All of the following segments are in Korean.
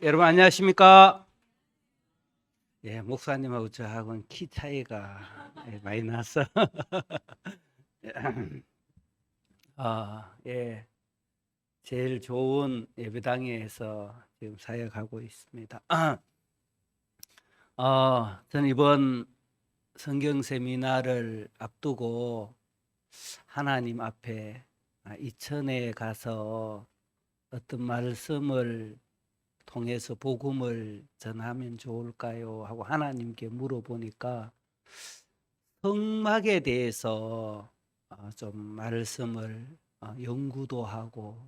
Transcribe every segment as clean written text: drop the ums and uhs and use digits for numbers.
여러분 안녕하십니까? 예, 목사님하고 저하고는 키 차이가 많이 나서 예, 제일 좋은 예배당에서 지금 사역하고 있습니다. 저는 이번 성경 세미나를 앞두고 하나님 앞에 이천에 가서 어떤 말씀을 통해서 복음을 전하면 좋을까요? 하고 하나님께 물어보니까 성막에 대해서 좀 말씀을 연구도 하고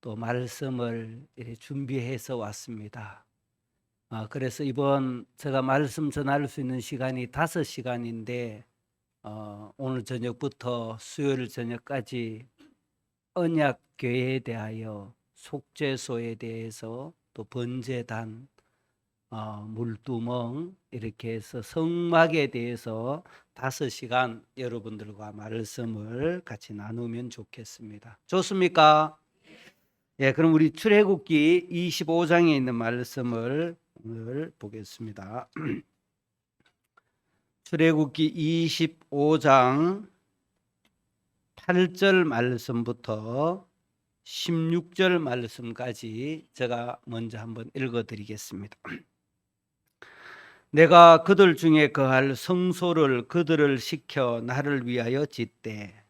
또 말씀을 이렇게 준비해서 왔습니다. 그래서 이번 제가 말씀 전할 수 있는 시간이 5시간인데 오늘 저녁부터 수요일 저녁까지 언약교회에 대하여 속죄소에 대해서 또 번제단 물두멍 이렇게 해서 성막에 대해서 5시간 여러분들과 말씀을 같이 나누면 좋겠습니다. 좋습니까? 예, 그럼 우리 출애굽기 25장에 있는 말씀을 오늘 보겠습니다. 출애굽기 25장 8절 말씀부터 16절 말씀까지 제가 먼저 한번 읽어 드리겠습니다. 내가 그들 중에 거할 성소를 그들을 시켜 나를 위하여 짓되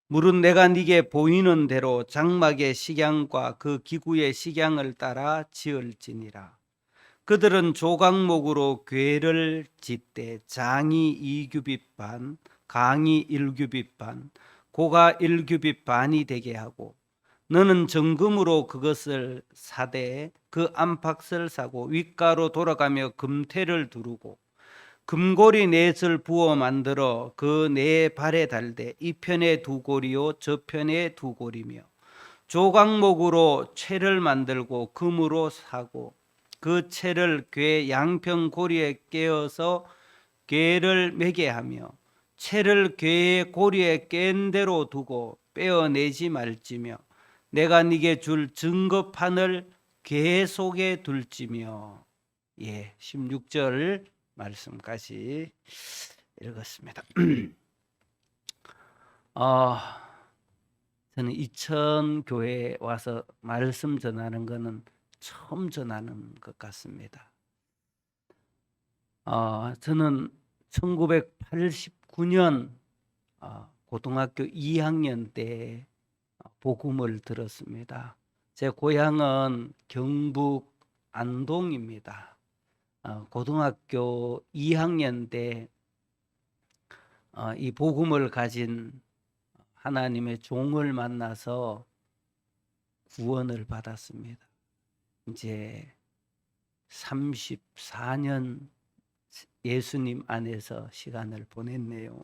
물은 내가 네게 보이는 대로 장막의 식양과 그 기구의 식양을 따라 지을지니라. 그들은 조각목으로 궤를 짓되 장이 2규빗 반, 강이 1규빗 반, 고가 1규빗 반이 되게 하고 너는 정금으로 그것을 사되 그 안팎을 사고 윗가로 돌아가며 금태를 두르고 금고리 넷을 부어 만들어 그 네 발에 달되 이 편에 두 고리요 저 편에 두 고리며 조각목으로 채를 만들고 금으로 사고 그 채를 궤 양평 고리에 깨어서 궤를 매게 하며 채를 궤의 고리에 깬 대로 두고 빼어내지 말지며 내가 네게 줄 증거판을 궤 속에 둘지며. 예, 16절 말씀까지 읽었습니다. 저는 이천 교회에 와서 말씀 전하는 것은 처음 전하는 것 같습니다. 저는 1989년 고등학교 2학년 때 복음을 들었습니다. 제 고향은 경북 안동입니다. 고등학교 2학년 때 이 복음을 가진 하나님의 종을 만나서 구원을 받았습니다. 이제 34년 예수님 안에서 시간을 보냈네요.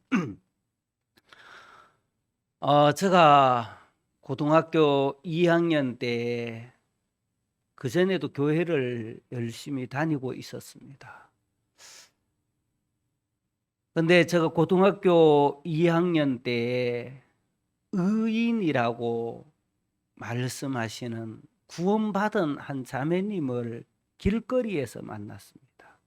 제가 고등학교 2학년 때 그전에도 교회를 열심히 다니고 있었습니다. 근데 제가 고등학교 2학년 때 의인이라고 말씀하시는 구원받은 한 자매님을 길거리에서 만났습니다.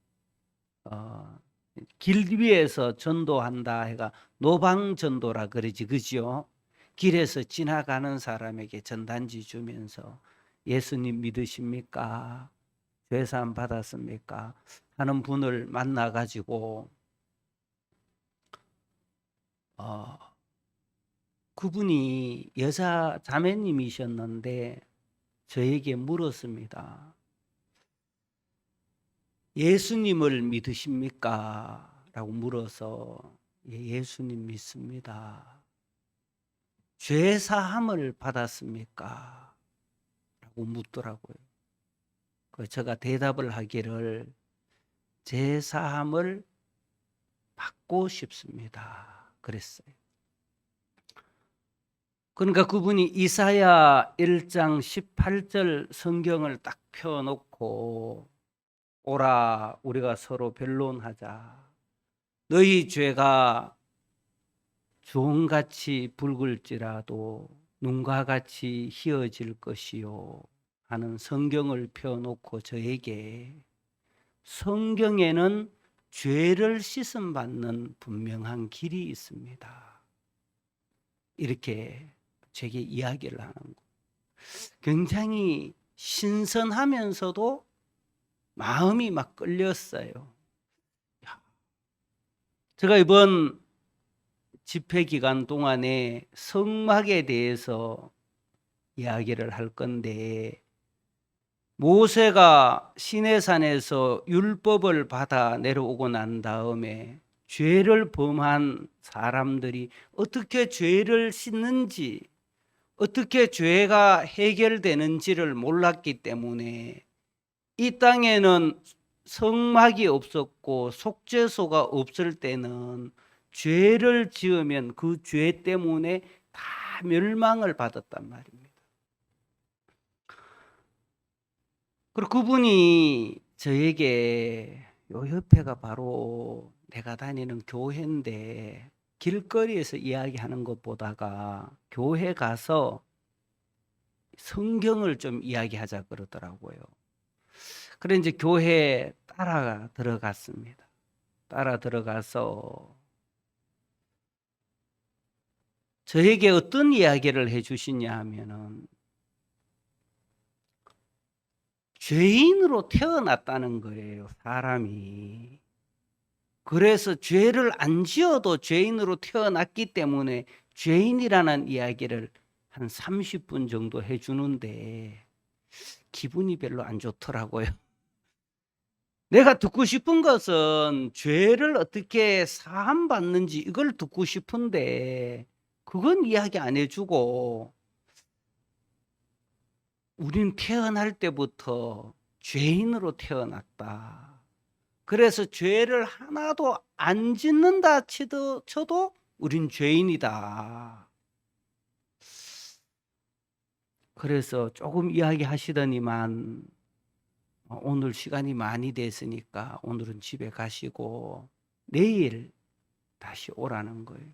길 위에서 전도한다 해가 노방전도라 그러지, 그죠? 길에서 지나가는 사람에게 전단지 주면서 예수님 믿으십니까? 죄사함 받았습니까? 하는 분을 만나가지고 그분이 여자 자매님이셨는데 저에게 물었습니다. 예수님을 믿으십니까? 라고 물어서 예수님 믿습니다. 죄 사함을 받았습니까? 라고 묻더라고요. 제가 대답을 하기를 죄 사함을 받고 싶습니다. 그랬어요. 그러니까 그분이 이사야 1장 18절 성경을 딱 펴놓고 오라 우리가 서로 변론하자. 너희 죄가 주홍같이 붉을지라도 눈과 같이 희어질 것이요. 하는 성경을 펴놓고 저에게 성경에는 죄를 씻음 받는 분명한 길이 있습니다. 이렇게 제게 이야기를 하는 거. 굉장히 신선하면서도 마음이 막 끌렸어요. 제가 이번 집회 기간 동안에 성막에 대해서 이야기를 할 건데, 모세가 시내산에서 율법을 받아 내려오고 난 다음에 죄를 범한 사람들이 어떻게 죄를 씻는지, 어떻게 죄가 해결되는지를 몰랐기 때문에 이 땅에는 성막이 없었고 속죄소가 없을 때는 죄를 지으면 그 죄 때문에 다 멸망을 받았단 말입니다. 그리고 그분이 저에게, 요 옆에가 바로 내가 다니는 교회인데 길거리에서 이야기하는 것보다가 교회 가서 성경을 좀 이야기하자 그러더라고요. 그래 이제 교회에 따라 들어갔습니다. 따라 들어가서 저에게 어떤 이야기를 해주시냐 하면은, 죄인으로 태어났다는 거예요, 사람이. 그래서 죄를 안 지어도 죄인으로 태어났기 때문에 죄인이라는 이야기를 한 30분 정도 해주는데 기분이 별로 안 좋더라고요. 내가 듣고 싶은 것은 죄를 어떻게 사함받는지 이걸 듣고 싶은데 그건 이야기 안 해주고, 우린 태어날 때부터 죄인으로 태어났다. 그래서 죄를 하나도 안 짓는다 쳐도 우린 죄인이다. 그래서 조금 이야기하시더니만 오늘 시간이 많이 됐으니까 오늘은 집에 가시고 내일 다시 오라는 거예요.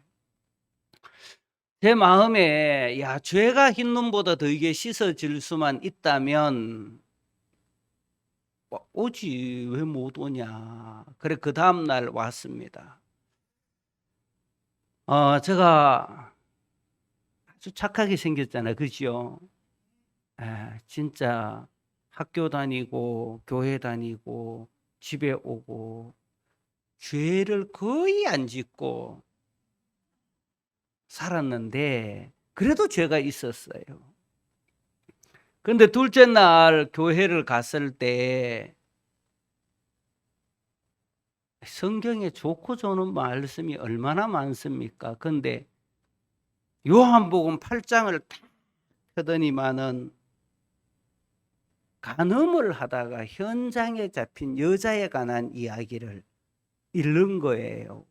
제 마음에, 야, 죄가 흰 눈보다 더이게 씻어질 수만 있다면 오지 왜 못 오냐. 그래 그 다음 날 왔습니다. 제가 아주 착하게 생겼잖아요, 그죠? 진짜 학교 다니고 교회 다니고 집에 오고 죄를 거의 안 짓고 살았는데 그래도 죄가 있었어요. 근데 둘째 날 교회를 갔을 때 성경에 좋고 좋은 말씀이 얼마나 많습니까? 근데 요한복음 8장을 딱 펴더니만은 간음을 하다가 현장에 잡힌 여자에 관한 이야기를 읽는 거예요.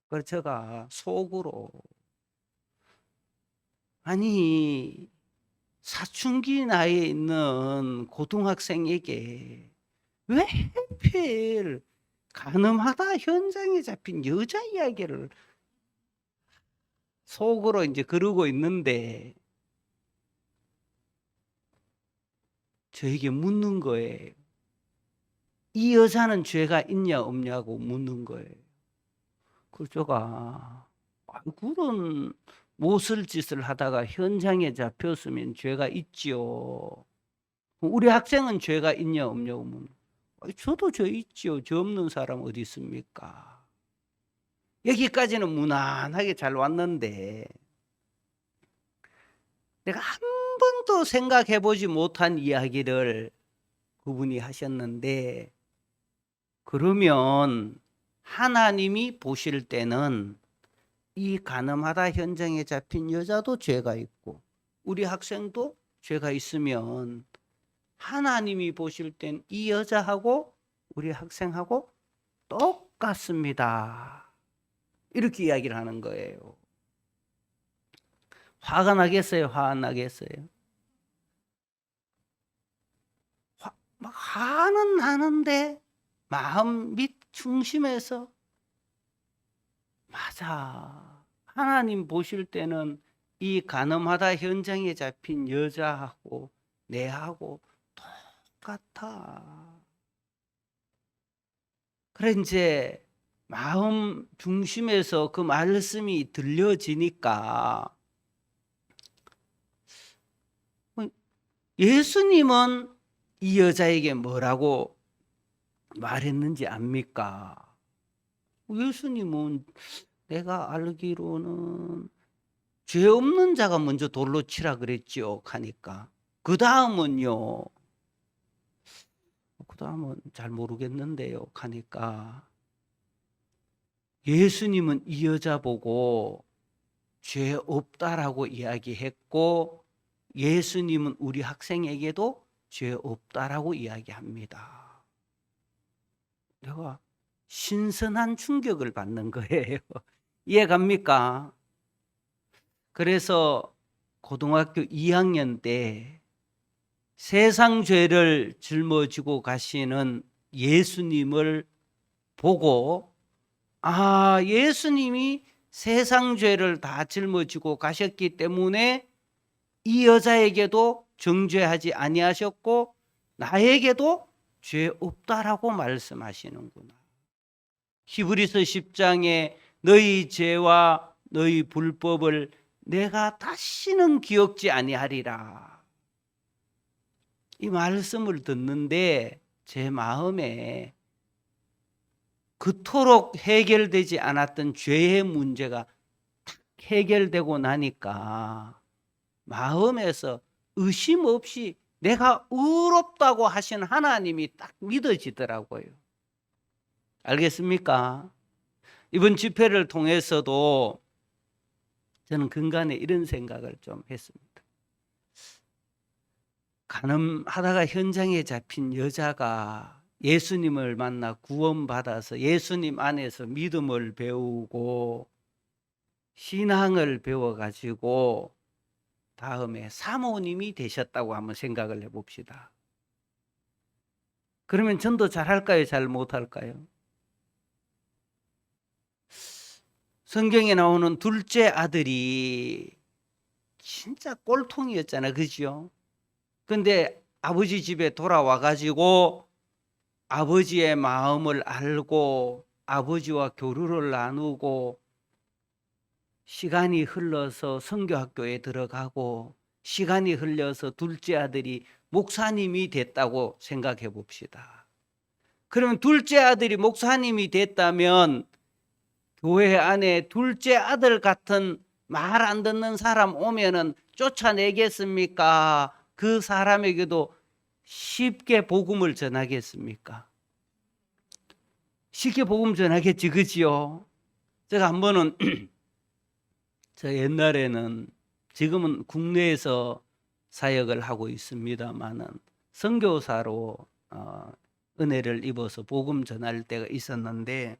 그래서 제가 속으로, 아니 사춘기 나이에 있는 고등학생에게 왜 하필 간음하다 현장에 잡힌 여자 이야기를 속으로 이제 그러고 있는데 저에게 묻는 거예요. 이 여자는 죄가 있냐 없냐고 묻는 거예요. 그래서 제가 그런 못쓸 짓을 하다가 현장에 잡혔으면 죄가 있지요. 우리 학생은 죄가 있냐 없냐고 묻는 거예요. 저도 죄 있지요. 죄 없는 사람 어디 있습니까? 여기까지는 무난하게 잘 왔는데 내가 한 번도 생각해 보지 못한 이야기를 그분이 하셨는데, 그러면 하나님이 보실 때는 이 간음하다 현장에 잡힌 여자도 죄가 있고 우리 학생도 죄가 있으면 하나님이 보실 땐 이 여자하고 우리 학생하고 똑같습니다. 이렇게 이야기를 하는 거예요. 화가 나겠어요? 화 안 나겠어요? 막 화는 나는데 마음 밑 중심에서, 맞아, 하나님 보실 때는 이 간음하다 현장에 잡힌 여자하고 내하고 같아. 그래 이제 마음 중심에서 그 말씀이 들려지니까 예수님은 이 여자에게 뭐라고 말했는지 압니까? 예수님은 내가 알기로는 죄 없는 자가 먼저 돌로 치라 그랬지요. 하니까 그 다음은 잘 모르겠는데요. 하니까 예수님은 이 여자 보고 죄 없다라고 이야기했고 예수님은 우리 학생에게도 죄 없다라고 이야기합니다. 내가 신선한 충격을 받는 거예요. 이해 갑니까? 그래서 고등학교 2학년 때 세상 죄를 짊어지고 가시는 예수님을 보고 예수님이 세상 죄를 다 짊어지고 가셨기 때문에 이 여자에게도 정죄하지 아니하셨고 나에게도 죄 없다라고 말씀하시는구나. 히브리서 10장에 너희 죄와 너희 불법을 내가 다시는 기억지 아니하리라. 이 말씀을 듣는데 제 마음에 그토록 해결되지 않았던 죄의 문제가 해결되고 나니까 마음에서 의심 없이 내가 의롭다고 하신 하나님이 딱 믿어지더라고요. 알겠습니까? 이번 집회를 통해서도 저는 근간에 이런 생각을 좀 했습니다. 간음하다가 현장에 잡힌 여자가 예수님을 만나 구원받아서 예수님 안에서 믿음을 배우고 신앙을 배워가지고 다음에 사모님이 되셨다고 한번 생각을 해봅시다. 그러면 전도 잘할까요? 잘 못할까요? 성경에 나오는 둘째 아들이 진짜 꼴통이었잖아, 그죠? 근데 아버지 집에 돌아와 가지고 아버지의 마음을 알고 아버지와 교류를 나누고 시간이 흘러서 선교학교에 들어가고 시간이 흘러서 둘째 아들이 목사님이 됐다고 생각해 봅시다. 그러면 둘째 아들이 목사님이 됐다면 교회 안에 둘째 아들 같은 말 안 듣는 사람 오면은 쫓아내겠습니까? 그 사람에게도 쉽게 복음을 전하겠습니까? 쉽게 복음 전하겠지, 그지요? 제가 한 번은 저 옛날에는 지금은 국내에서 사역을 하고 있습니다만은 선교사로 은혜를 입어서 복음 전할 때가 있었는데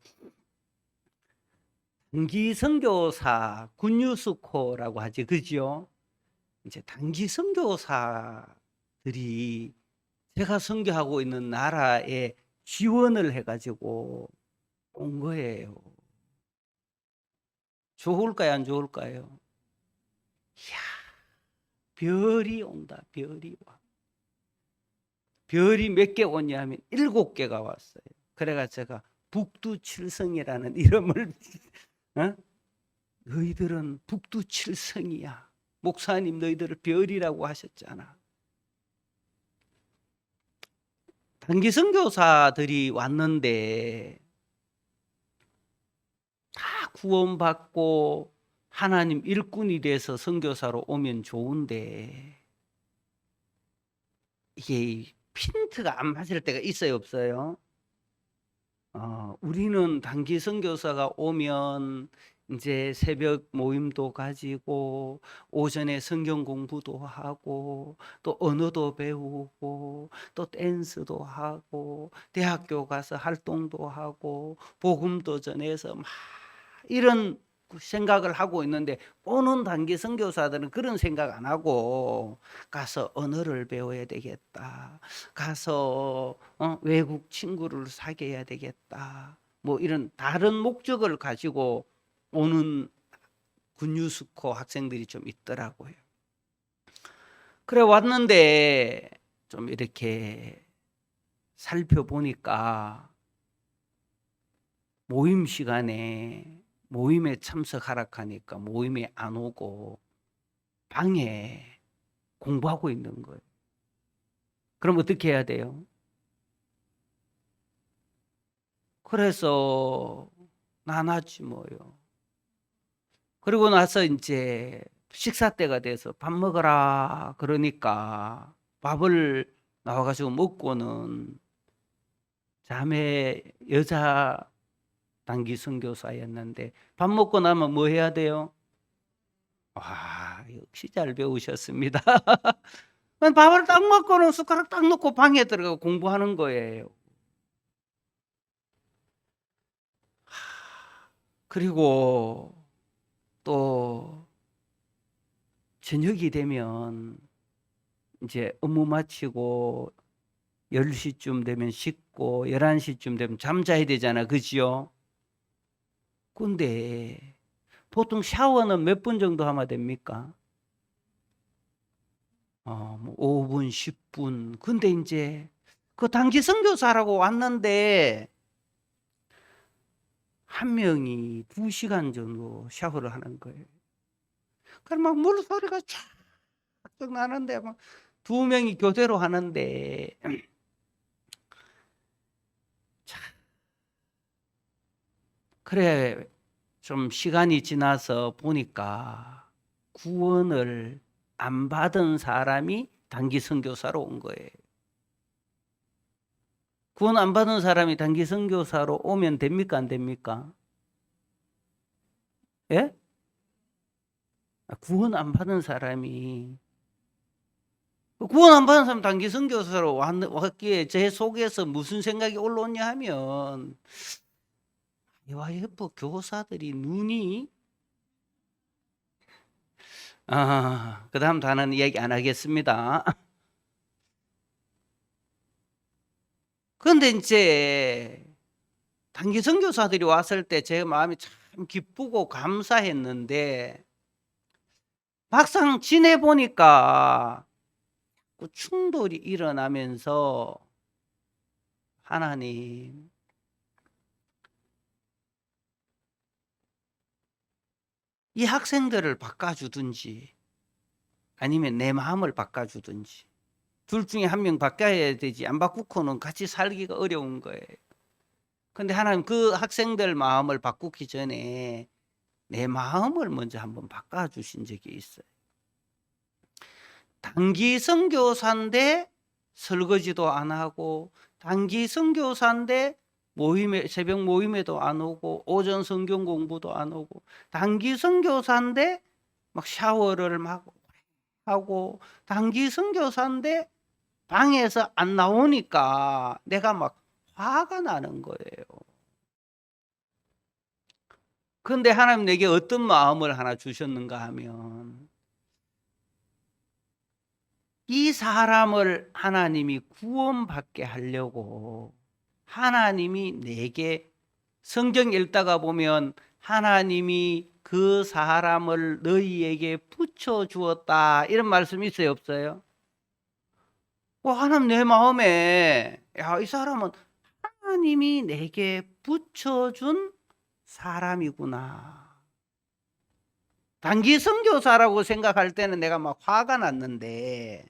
단기 선교사 군유스코라고 하지, 그죠? 이제 단기 선교사들이 제가 선교하고 있는 나라에 지원을 해가지고 온 거예요. 좋을까요, 안 좋을까요? 이야, 별이 온다, 별이 와. 별이 몇 개 오냐면 7개가 왔어요. 그래가 제가 북두칠성이라는 이름을 너희들은 북두칠성이야. 목사님 너희들을 별이라고 하셨잖아. 단기 선교사들이 왔는데 다 구원받고 하나님 일꾼이 돼서 선교사로 오면 좋은데 이게 핀트가 안 맞을 때가 있어요, 없어요? 우리는 단기 선교사가 오면 이제 새벽 모임도 가지고 오전에 성경 공부도 하고 또 언어도 배우고 또 댄스도 하고 대학교 가서 활동도 하고 복음도 전해서 막 이런 생각을 하고 있는데 오는 단기 선교사들은 그런 생각 안 하고 가서 언어를 배워야 되겠다. 가서 외국 친구를 사귀어야 되겠다. 뭐 이런 다른 목적을 가지고 오는 군유스코 학생들이 좀 있더라고요. 그래 왔는데 좀 이렇게 살펴보니까 모임 시간에 모임에 참석하라 하니까 모임에 안 오고 방에 공부하고 있는 거예요. 그럼 어떻게 해야 돼요? 그래서 나눴지 뭐요. 그리고 나서 이제 식사 때가 돼서 밥 먹어라 그러니까 밥을 나와가지고 먹고는 자매 여자 단기 선교사였는데 밥 먹고 나면 뭐 해야 돼요? 와, 역시 잘 배우셨습니다. 밥을 딱 먹고는 숟가락 딱 놓고 방에 들어가고 공부하는 거예요. 그리고 또 저녁이 되면 이제 업무 마치고 10시쯤 되면 씻고 11시쯤 되면 잠자야 되잖아. 그지요? 근데 보통 샤워는 몇 분 정도 하면 됩니까? 뭐 5분, 10분. 근데 이제 그 단기 선교사라고 왔는데 한 명이 2시간 정도 샤워를 하는 거예요. 그럼 막 물소리가 쫙 나는데 막 2명이 교대로 하는데 그래 좀 시간이 지나서 보니까 구원을 안 받은 사람이 단기 선교사로 온 거예요. 구원 안 받은 사람이 단기 선교사로 오면 됩니까? 안 됩니까? 예? 구원 안 받은 사람이 구원 안 받은 사람 단기 선교사로 왔기에 제 속에서 무슨 생각이 올라오냐 하면 여보 교사들이 눈이 그 다음 단어는 이야기 안 하겠습니다. 그런데 이제 단기 선교사들이 왔을 때 제 마음이 참 기쁘고 감사했는데 막상 지내보니까 그 충돌이 일어나면서 하나님 이 학생들을 바꿔주든지 아니면 내 마음을 바꿔주든지 둘 중에 한 명 바꿔야 되지 안 바꾸고는 같이 살기가 어려운 거예요. 근데 하나님 그 학생들 마음을 바꾸기 전에 내 마음을 먼저 한번 바꿔주신 적이 있어요. 단기 선교사인데 설거지도 안 하고 단기 선교사인데 모임에 새벽 모임에도 안 오고 오전 성경 공부도 안 오고 단기 선교사인데 막 샤워를 막 하고 단기 선교사인데 방에서 안 나오니까 내가 막 화가 나는 거예요. 그런데 하나님 내게 어떤 마음을 하나 주셨는가 하면 이 사람을 하나님이 구원받게 하려고 하나님이 내게 성경 읽다가 보면 하나님이 그 사람을 너희에게 붙여 주었다 이런 말씀이 있어요 없어요? 하나님 내 마음에 이 사람은 하나님이 내게 붙여준 사람이구나. 단기 선교사라고 생각할 때는 내가 막 화가 났는데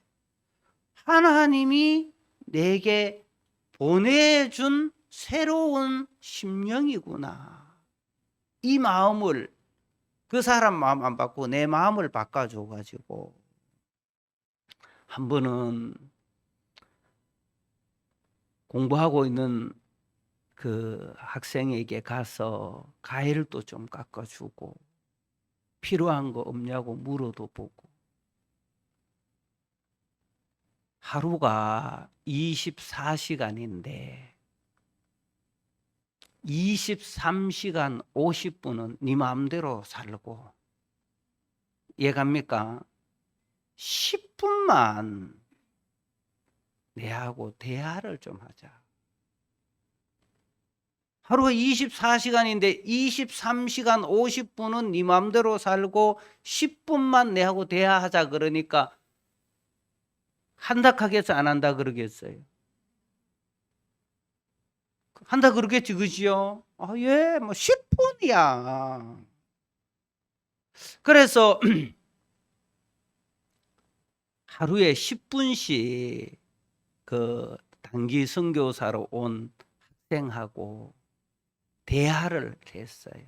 하나님이 내게 보내준 새로운 심령이구나. 이 마음을 그 사람 마음 안 바꾸고 내 마음을 바꿔줘가지고 한 번은 공부하고 있는 그 학생에게 가서 과일도 좀 깎아주고 필요한 거 없냐고 물어도 보고 하루가 24시간인데 23시간 50분은 네 마음대로 살고 이해갑니까? 10분만 내하고 대화를 좀 하자. 하루가 24시간인데 23시간 50분은 네 마음대로 살고 10분만 내하고 대화하자 그러니까 한다 하겠어 안 한다 그러겠어요? 한다 그러겠지, 그지요? 예, 뭐 10분이야. 그래서 하루에 10분씩 그 단기 선교사로 온 학생하고 대화를 했어요.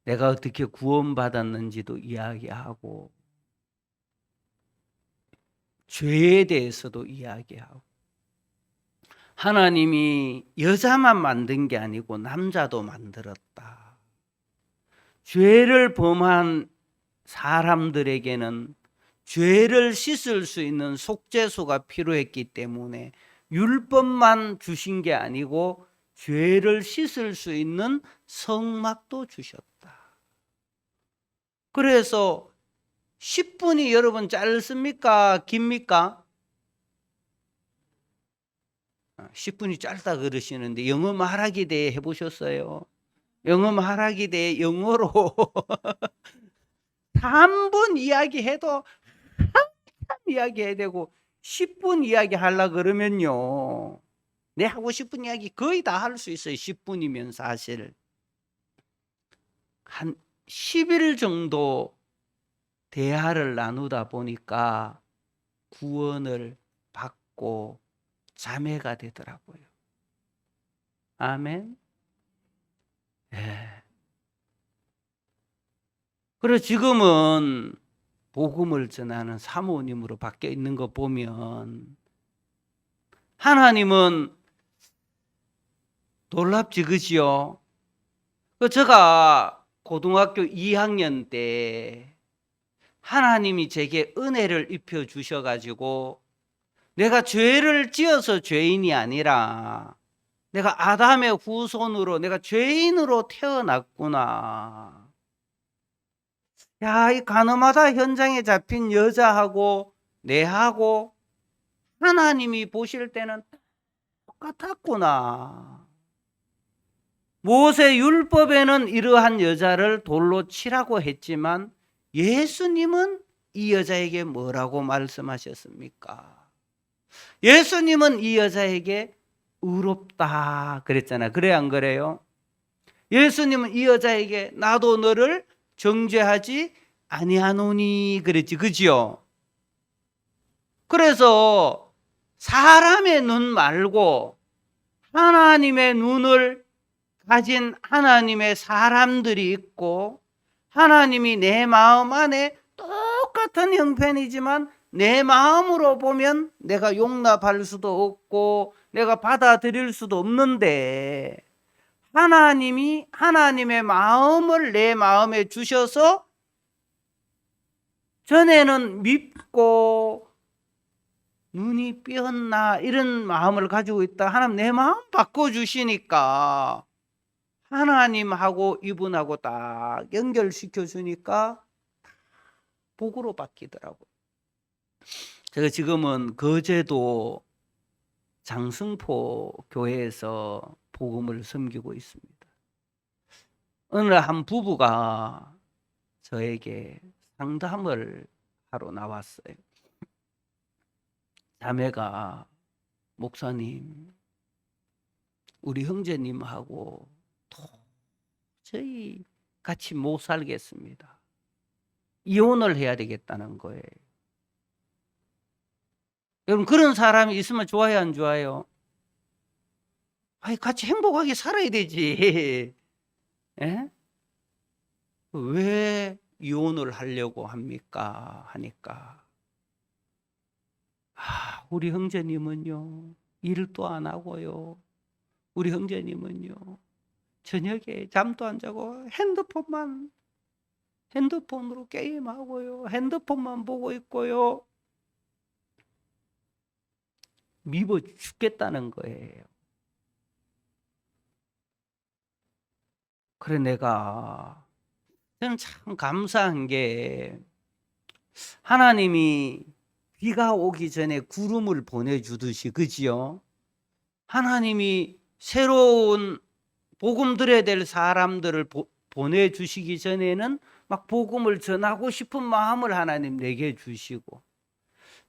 내가 어떻게 구원받았는지도 이야기하고 죄에 대해서도 이야기하고, 하나님이 여자만 만든 게 아니고 남자도 만들었다. 죄를 범한 사람들에게는 죄를 씻을 수 있는 속죄소가 필요했기 때문에 율법만 주신 게 아니고 죄를 씻을 수 있는 성막도 주셨다. 그래서 10분이 여러분 짧습니까? 깁니까? 10분이 짧다 그러시는데 영어 말하기 대회 해보셨어요? 영어 말하기 대회 영어로 3분 이야기해도 한참 이야기해야 되고 10분 이야기 하려고 그러면요, 내 하고 싶은 이야기 거의 다 할 수 있어요. 10분이면 사실 한 10일 정도 대화를 나누다 보니까 구원을 받고 자매가 되더라고요. 아멘. 예. 그래서 지금은 복음을 전하는 사모님으로 바뀌어 있는 거 보면 하나님은 놀랍지, 그지요? 제가 고등학교 2학년 때 하나님이 제게 은혜를 입혀 주셔가지고 내가 죄를 지어서 죄인이 아니라 내가 아담의 후손으로 내가 죄인으로 태어났구나. 야, 이 가늠하다 현장에 잡힌 여자하고 내하고 하나님이 보실 때는 똑같았구나. 모세 율법에는 이러한 여자를 돌로 치라고 했지만 예수님은 이 여자에게 뭐라고 말씀하셨습니까? 예수님은 이 여자에게 의롭다 그랬잖아요. 그래 안 그래요? 예수님은 이 여자에게 나도 너를 정죄하지 아니하노니 그랬지, 그지요? 그래서 사람의 눈 말고 하나님의 눈을 가진 하나님의 사람들이 있고, 하나님이 내 마음 안에 똑같은 형편이지만 내 마음으로 보면 내가 용납할 수도 없고 내가 받아들일 수도 없는데, 하나님이 하나님의 마음을 내 마음에 주셔서 전에는 밉고 눈이 삐었나 이런 마음을 가지고 있다. 하나님 내 마음 바꿔주시니까 하나님하고 이분하고 딱 연결시켜 주니까 복으로 바뀌더라고요. 제가 지금은 거제도 장승포 교회에서 복음을 섬기고 있습니다. 어느 날 한 부부가 저에게 상담을 하러 나왔어요. 자매가, 목사님, 우리 형제님하고 도저히 같이 못 살겠습니다. 이혼을 해야 되겠다는 거예요. 여러분, 그런 사람이 있으면 좋아요, 안 좋아요? 아니, 같이 행복하게 살아야 되지. 예? 왜 이혼을 하려고 합니까? 하니까, 우리 형제님은요, 일도 안 하고요. 우리 형제님은요, 저녁에 잠도 안 자고 핸드폰으로 게임하고요. 핸드폰만 보고 있고요. 미워 죽겠다는 거예요. 그래, 저는 참 감사한 게 하나님이 비가 오기 전에 구름을 보내주듯이, 그지요? 하나님이 새로운 복음 들어야 될 사람들을 보내주시기 전에는 막 복음을 전하고 싶은 마음을 하나님 내게 주시고,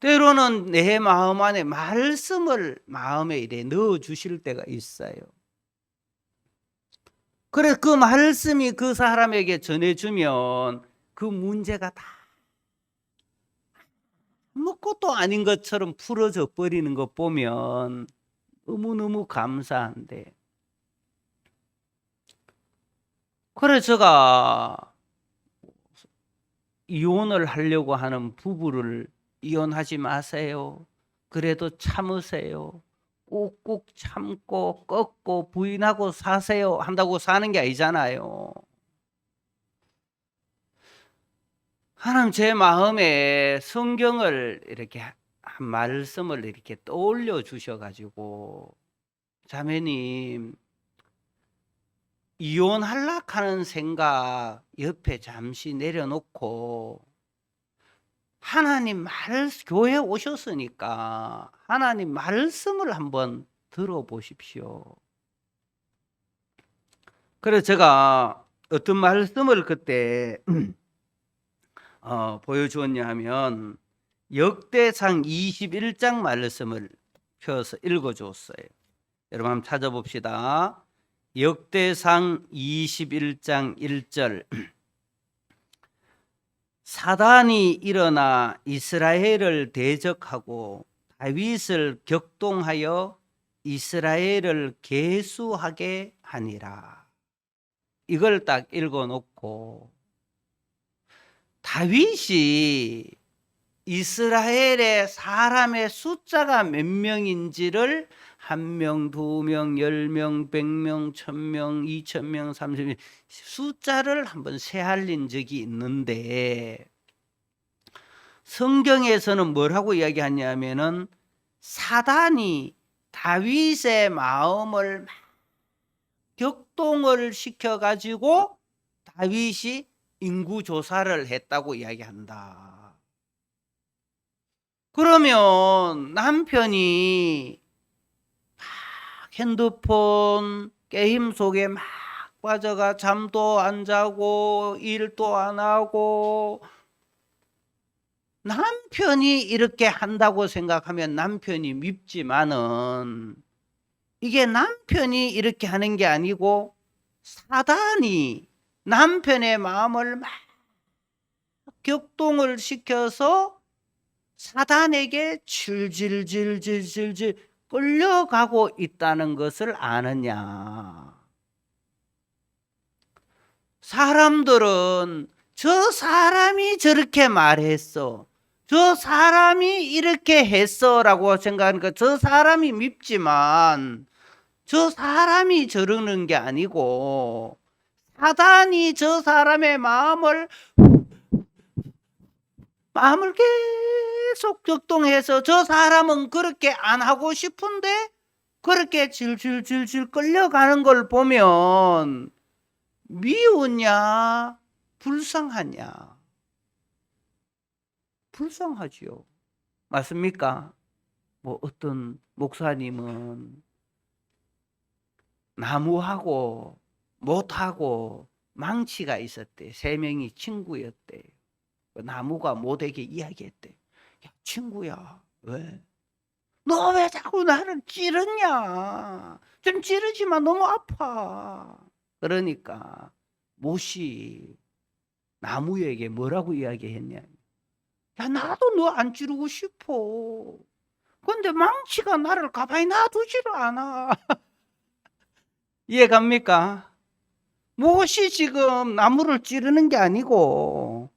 때로는 내 마음 안에 말씀을 마음에 이래 넣어 주실 때가 있어요. 그래 그 말씀이 그 사람에게 전해주면 그 문제가 다 아무것도 아닌 것처럼 풀어져 버리는 것 보면 너무너무 감사한데. 그래 제가 이혼을 하려고 하는 부부를 이혼하지 마세요. 그래도 참으세요. 꾹꾹 참고 꺾고 부인하고 사세요 한다고 사는 게 아니잖아요. 하나님 제 마음에 성경을 이렇게 한 말씀을 이렇게 떠올려 주셔 가지고 자매님 이혼하려 하는 생각 옆에 잠시 내려놓고 하나님 교회에 오셨으니까 하나님 말씀을 한번 들어보십시오. 그래서 제가 어떤 말씀을 그때 보여주었냐 하면 역대상 21장 말씀을 펴서 읽어줬어요. 여러분 한번 찾아봅시다. 역대상 21장 1절 사단이 일어나 이스라엘을 대적하고 다윗을 격동하여 이스라엘을 계수하게 하니라. 이걸 딱 읽어놓고 다윗이 이스라엘의 사람의 숫자가 몇 명인지를 1명, 2명, 10명, 100명, 1000명, 2000명, 30명 숫자를 한번 세알린 적이 있는데 성경에서는 뭐라고 이야기하냐면은 사단이 다윗의 마음을 막 격동을 시켜가지고 다윗이 인구조사를 했다고 이야기한다. 그러면 남편이 막 핸드폰 게임 속에 막 빠져가 잠도 안 자고 일도 안 하고 남편이 이렇게 한다고 생각하면 남편이 밉지만은 이게 남편이 이렇게 하는 게 아니고 사단이 남편의 마음을 막 격동을 시켜서 사단에게 질질질질질질 끌려가고 있다는 것을 아느냐. 사람들은 저 사람이 저렇게 말했어, 저 사람이 이렇게 했어 라고 생각하니까 저 사람이 밉지만 저 사람이 저러는 게 아니고 사단이 저 사람의 마음을 계속 격동해서 저 사람은 그렇게 안 하고 싶은데 그렇게 질질질질 끌려가는 걸 보면 미우냐 불쌍하냐? 불쌍하지요. 맞습니까? 뭐 어떤 목사님은 나무하고 못하고 망치가 있었대. 3명이 친구였대. 나무가 못에게 이야기했대. 야 친구야, 왜? 너 왜 자꾸 나를 찌르냐? 좀 찌르지만 너무 아파. 그러니까 못이 나무에게 뭐라고 이야기했냐? 야 나도 너 안 찌르고 싶어. 근데 망치가 나를 가만히 놔두지를 않아. 이해 갑니까? 못이 지금 나무를 찌르는 게 아니고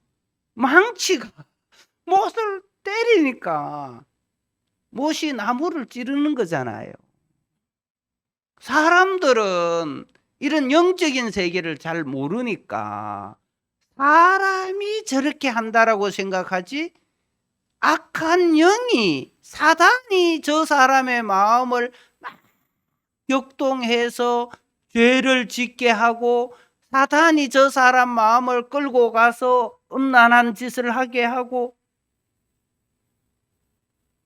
망치가 못을 때리니까 못이 나무를 찌르는 거잖아요. 사람들은 이런 영적인 세계를 잘 모르니까 사람이 저렇게 한다라고 생각하지 악한 영이 사단이 저 사람의 마음을 막 격동해서 죄를 짓게 하고 사단이 저 사람 마음을 끌고 가서 음란한 짓을 하게 하고.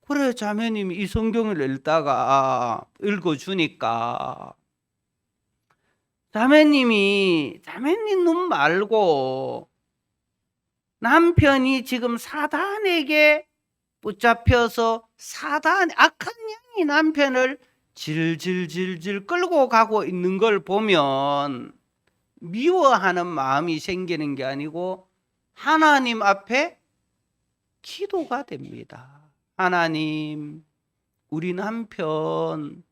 그래 자매님이 이 성경을 읽어주니까 자매님 눈 말고 남편이 지금 사단에게 붙잡혀서 사단 악한 영이 남편을 질질질질 끌고 가고 있는 걸 보면 미워하는 마음이 생기는 게 아니고 하나님 앞에 기도가 됩니다. 하나님, 우리 남편,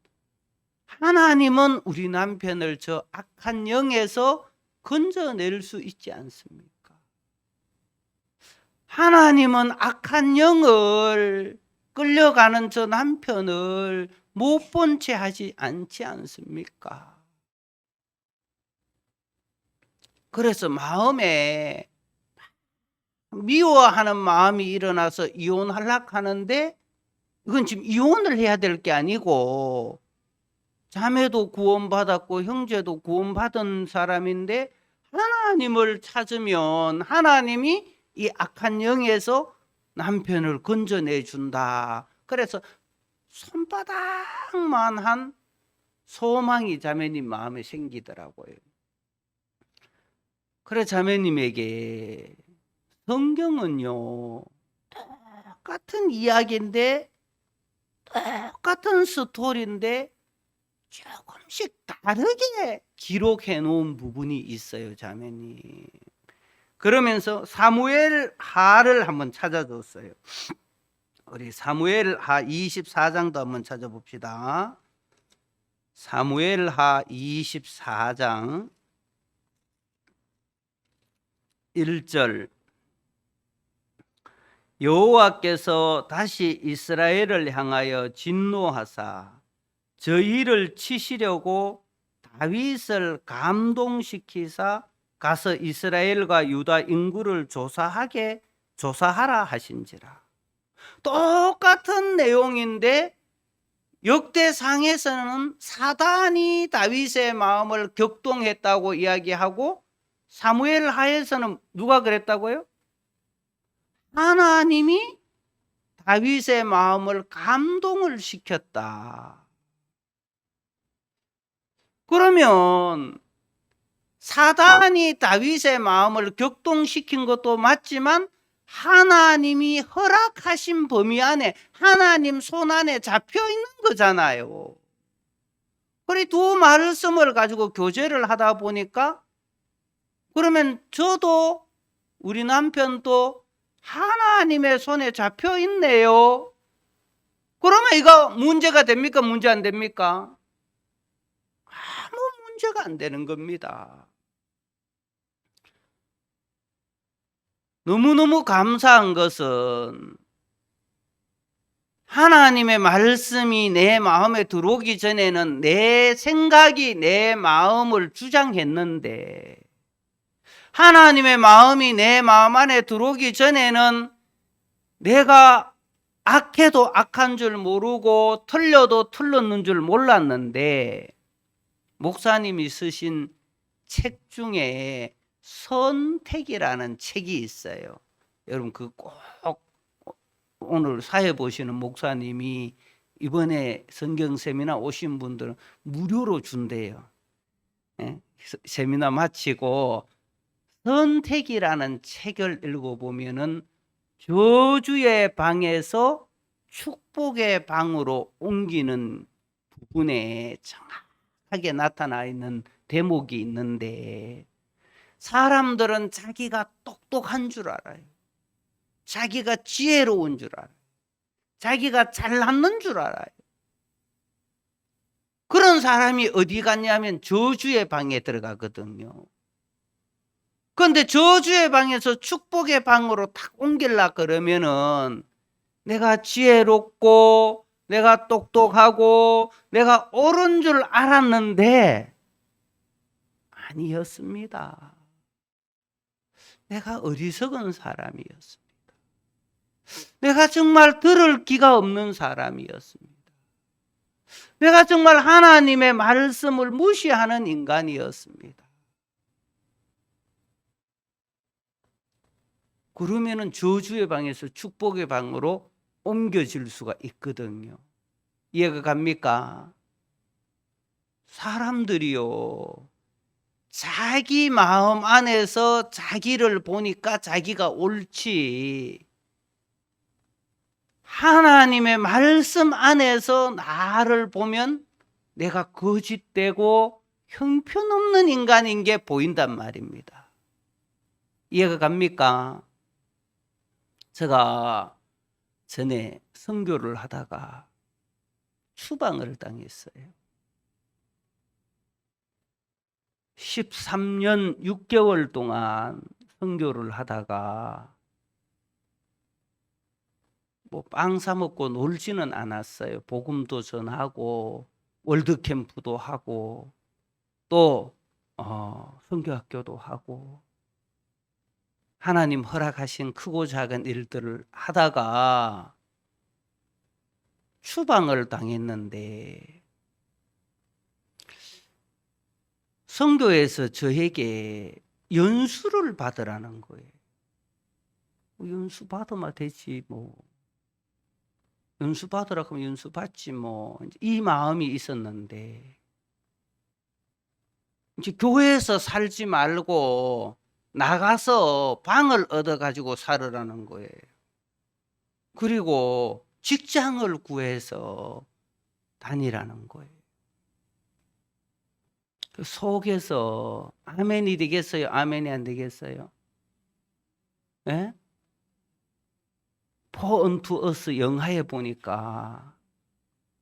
하나님은 우리 남편을 저 악한 영에서 건져낼 수 있지 않습니까? 하나님은 악한 영을 끌려가는 저 남편을 못 본 채 하지 않지 않습니까? 그래서 마음에 미워하는 마음이 일어나서 이혼하려고 하는데 이건 지금 이혼을 해야 될 게 아니고 자매도 구원받았고 형제도 구원받은 사람인데 하나님을 찾으면 하나님이 이 악한 영에서 남편을 건져내 준다. 그래서 손바닥만한 소망이 자매님 마음에 생기더라고요. 그래 자매님에게 성경은요 똑같은 이야기인데 똑같은 스토리인데 조금씩 다르게 기록해 놓은 부분이 있어요, 자매님. 그러면서 사무엘 하를 한번 찾아줬어요. 우리 사무엘 하 24장도 한번 찾아봅시다. 사무엘 하 24장 1절. 여호와께서 다시 이스라엘을 향하여 진노하사 저희를 치시려고 다윗을 감동시키사 가서 이스라엘과 유다 인구를 조사하라 하신지라. 똑같은 내용인데 역대상에서는 사단이 다윗의 마음을 격동했다고 이야기하고 사무엘 하에서는 누가 그랬다고요? 하나님이 다윗의 마음을 감동을 시켰다. 그러면 사단이 다윗의 마음을 격동시킨 것도 맞지만 하나님이 허락하신 범위 안에 하나님 손 안에 잡혀 있는 거잖아요. 그래 두 말씀을 가지고 교제를 하다 보니까 그러면 저도 우리 남편도 하나님의 손에 잡혀 있네요. 그러면 이거 문제가 됩니까? 문제 안 됩니까? 아무 문제가 안 되는 겁니다. 너무너무 감사한 것은 하나님의 말씀이 내 마음에 들어오기 전에는 내 생각이 내 마음을 주장했는데 하나님의 마음이 내 마음 안에 들어오기 전에는 내가 악해도 악한 줄 모르고 틀려도 틀렸는 줄 몰랐는데 목사님이 쓰신 책 중에 선택이라는 책이 있어요. 여러분 그 꼭 오늘 사회 보시는 목사님이 이번에 성경 세미나 오신 분들은 무료로 준대요. 예? 세미나 마치고 선택이라는 책을 읽어보면은 저주의 방에서 축복의 방으로 옮기는 부분에 정확하게 나타나 있는 대목이 있는데 사람들은 자기가 똑똑한 줄 알아요. 자기가 지혜로운 줄 알아요. 자기가 잘났는 줄 알아요. 그런 사람이 어디 갔냐면 저주의 방에 들어가거든요. 그런데 저주의 방에서 축복의 방으로 탁 옮기려고 그러면은 내가 지혜롭고 내가 똑똑하고 내가 옳은 줄 알았는데 아니었습니다. 내가 어리석은 사람이었습니다. 내가 정말 들을 기가 없는 사람이었습니다. 내가 정말 하나님의 말씀을 무시하는 인간이었습니다. 그러면은 저주의 방에서 축복의 방으로 옮겨질 수가 있거든요. 이해가 갑니까? 사람들이요, 자기 마음 안에서 자기를 보니까 자기가 옳지 하나님의 말씀 안에서 나를 보면 내가 거짓되고 형편없는 인간인 게 보인단 말입니다. 이해가 갑니까? 제가 전에 선교를 하다가 추방을 당했어요. 13년 6개월 동안 선교를 하다가 뭐 빵 사 먹고 놀지는 않았어요. 복음도 전하고 월드캠프도 하고 또 선교학교도 하고 하나님 허락하신 크고 작은 일들을 하다가 추방을 당했는데 선교에서 저에게 연수를 받으라는 거예요. 연수 받으면 되지 뭐. 연수 받으라 그러면 연수 받지 뭐. 이 마음이 있었는데 이제 교회에서 살지 말고 나가서 방을 얻어가지고 살으라는 거예요. 그리고 직장을 구해서 다니라는 거예요. 그 속에서 아멘이 되겠어요? 아멘이 안 되겠어요? 예? For unto us 영화에 보니까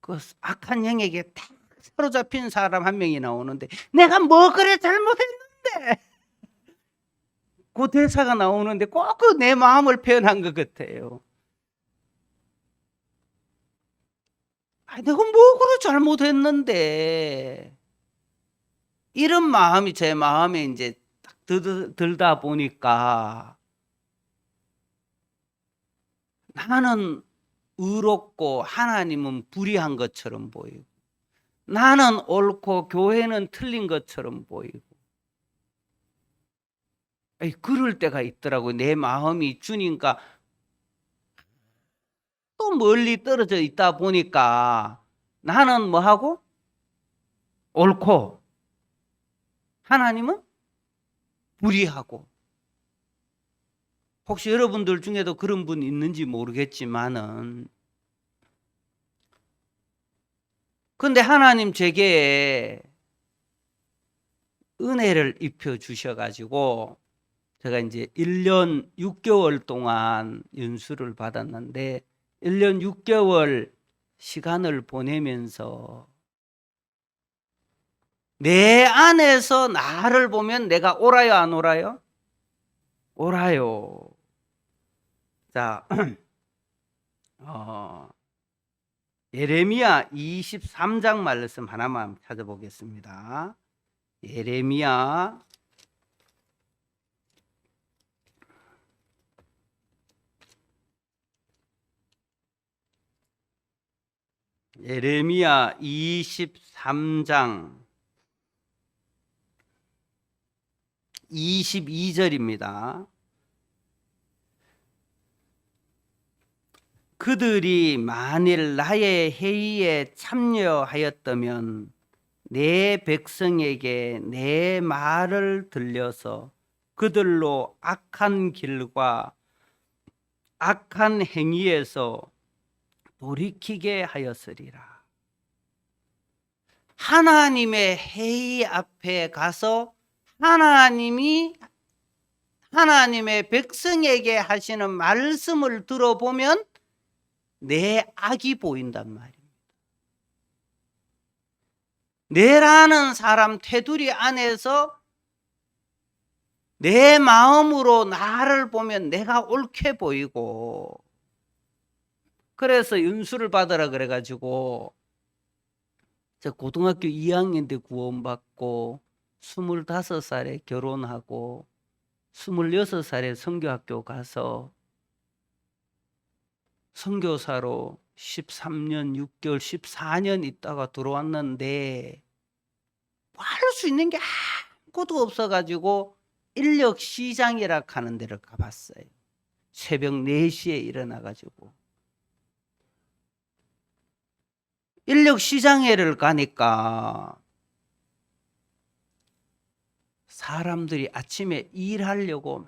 그 악한 영에게 딱 사로잡힌 사람 한 명이 나오는데 내가 뭐 그래 잘못했는데 그 대사가 나오는데 꼭 그 내 마음을 표현한 것 같아요. 내가 뭐 그래 잘못했는데 이런 마음이 제 마음에 이제 딱 들다 보니까 나는 의롭고 하나님은 불의한 것처럼 보이고 나는 옳고 교회는 틀린 것처럼 보이고 그럴 때가 있더라고요. 내 마음이 주님과 또 멀리 떨어져 있다 보니까 나는 뭐하고? 옳고 하나님은 불의하고. 혹시 여러분들 중에도 그런 분 있는지 모르겠지만은 근데 하나님 제게 은혜를 입혀 주셔가지고 제가 이제 1년 6개월 동안 연수를 받았는데 1년 6개월 시간을 보내면서 내 안에서 나를 보면 내가 옳아요 안 옳아요? 옳아요. 자, 예레미야 23장 말씀 하나만 찾아보겠습니다. 예레미야 23장 22절입니다. 그들이 만일 나의 회의에 참여하였다면 내 백성에게 내 말을 들려서 그들로 악한 길과 악한 행위에서 돌이키게 하였으리라. 하나님의 회의 앞에 가서 하나님이 하나님의 백성에게 하시는 말씀을 들어보면 내 악이 보인단 말입니다. 내라는 사람 테두리 안에서 내 마음으로 나를 보면 내가 옳게 보이고 그래서 연수를 받으라 그래가지고 저 고등학교 2학년 때 구원받고 25살에 결혼하고 26살에 선교학교 가서 선교사로 13년 6개월 14년 있다가 들어왔는데 뭐 할 수 있는 게 아무것도 없어가지고 인력시장이라 하는 데를 가봤어요. 새벽 4시에 일어나가지고 인력시장회를 가니까 사람들이 아침에 일하려고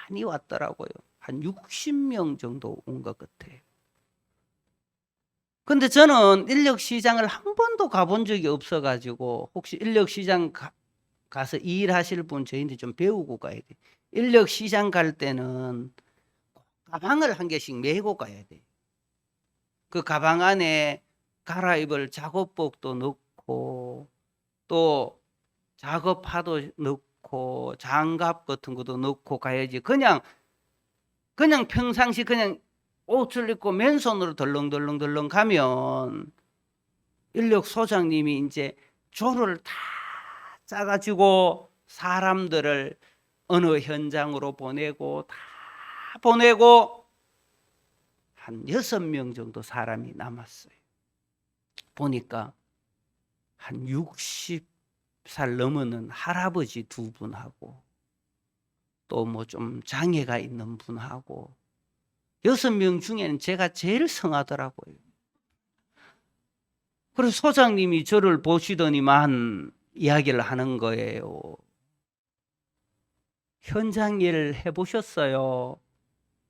많이 왔더라고요. 한 60명 정도 온 것 같아요. 근데 저는 인력시장을 한 번도 가본 적이 없어가지고 혹시 인력시장 가서 일하실 분 저희한테 좀 배우고 가야 돼. 인력시장 갈 때는 가방을 한 개씩 메고 가야 돼. 그 가방 안에 갈아입을 작업복도 넣고 또 작업화도 넣고 장갑 같은 것도 넣고 가야지. 그냥 평상시 그냥 옷을 입고 맨손으로 덜렁덜렁 가면 인력 소장님이 이제 조를 다 짜가지고 사람들을 어느 현장으로 보내고 다 보내고 한 6명 정도 사람이 남았어요. 보니까 한 60살 넘은 할아버지 2분하고 또 뭐 좀 장애가 있는 분하고 6명 중에는 제가 제일 성하더라고요. 그래서 소장님이 저를 보시더니만 이야기를 하는 거예요. 현장 일 해보셨어요?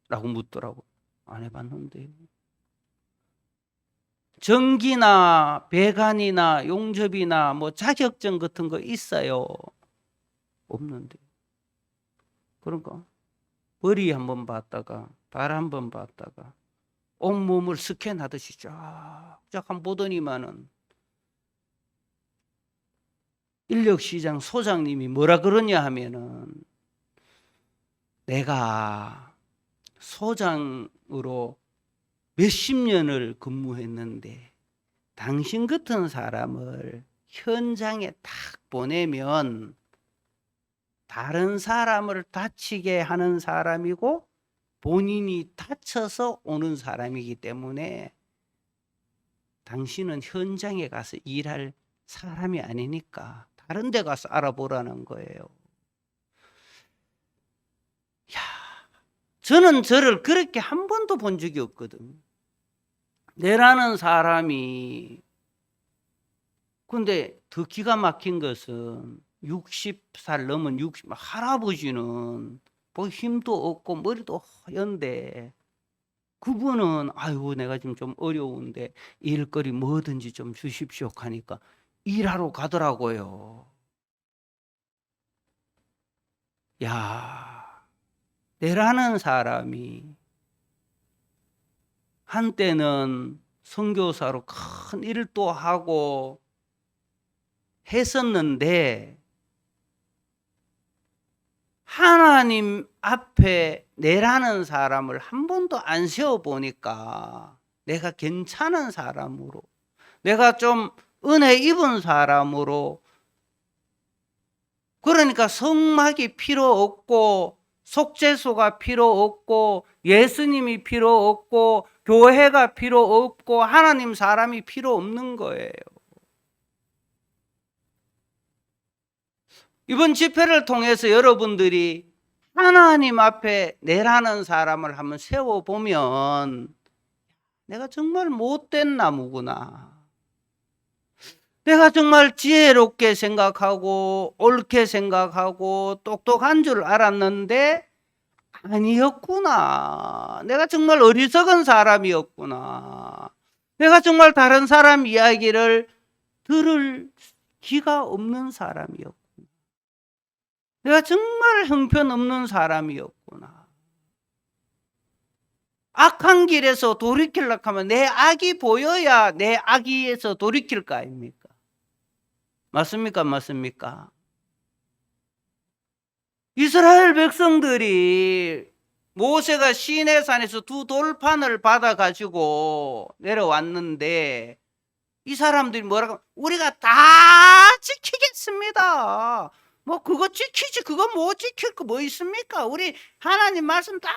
라고 묻더라고요. 안 해봤는데요. 전기나 배관이나 용접이나 뭐 자격증 같은 거 있어요? 없는데. 그러니까 머리 한번 봤다가 발 한번 봤다가 온몸을 스캔하듯이 쫙 한번 보더니만은 인력시장 소장님이 뭐라 그러냐 하면은 내가 소장으로 몇십 년을 근무했는데 당신 같은 사람을 현장에 딱 보내면 다른 사람을 다치게 하는 사람이고 본인이 다쳐서 오는 사람이기 때문에 당신은 현장에 가서 일할 사람이 아니니까 다른 데 가서 알아보라는 거예요. 야, 저는 저를 그렇게 한 번도 본 적이 없거든. 내라는 사람이. 근데 더 기가 막힌 것은 60살 넘은 할아버지는 뭐 힘도 없고 머리도 허연데 그분은 아이고 내가 지금 좀 어려운데 일거리 뭐든지 좀 주십시오 하니까 일하러 가더라고요. 야, 내라는 사람이 한때는 선교사로 큰 일도 하고 했었는데 하나님 앞에 내라는 사람을 한 번도 안 세워보니까 내가 괜찮은 사람으로, 내가 좀 은혜 입은 사람으로, 그러니까 성막이 필요 없고 속죄소가 필요 없고 예수님이 필요 없고 교회가 필요 없고 하나님 사람이 필요 없는 거예요. 이번 집회를 통해서 여러분들이 하나님 앞에 내라는 사람을 한번 세워보면 내가 정말 못된 나무구나. 내가 정말 지혜롭게 생각하고 옳게 생각하고 똑똑한 줄 알았는데 아니었구나. 내가 정말 어리석은 사람이었구나. 내가 정말 다른 사람 이야기를 들을 기가 없는 사람이었구나. 내가 정말 형편없는 사람이었구나. 악한 길에서 돌이키려고 하면 내 악이 보여야 내 악에서 돌이킬 거 아닙니까? 맞습니까? 맞습니까? 이스라엘 백성들이 모세가 시내산에서 2돌판을 받아가지고 내려왔는데 이 사람들이 뭐라고? 우리가 다 지키겠습니다. 뭐 그거 지키지 그거 못 지킬 거 뭐 있습니까? 우리 하나님 말씀 다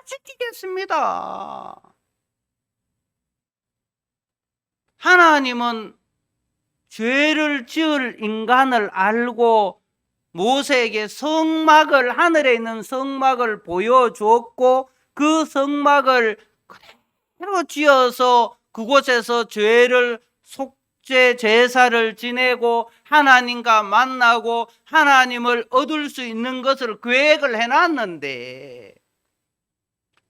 지키겠습니다. 하나님은 죄를 지을 인간을 알고 모세에게 성막을, 하늘에 있는 성막을 보여줬고 그 성막을 그대로 지어서 그곳에서 죄를 속죄 제사를 지내고 하나님과 만나고 하나님을 얻을 수 있는 것을 계획을 해놨는데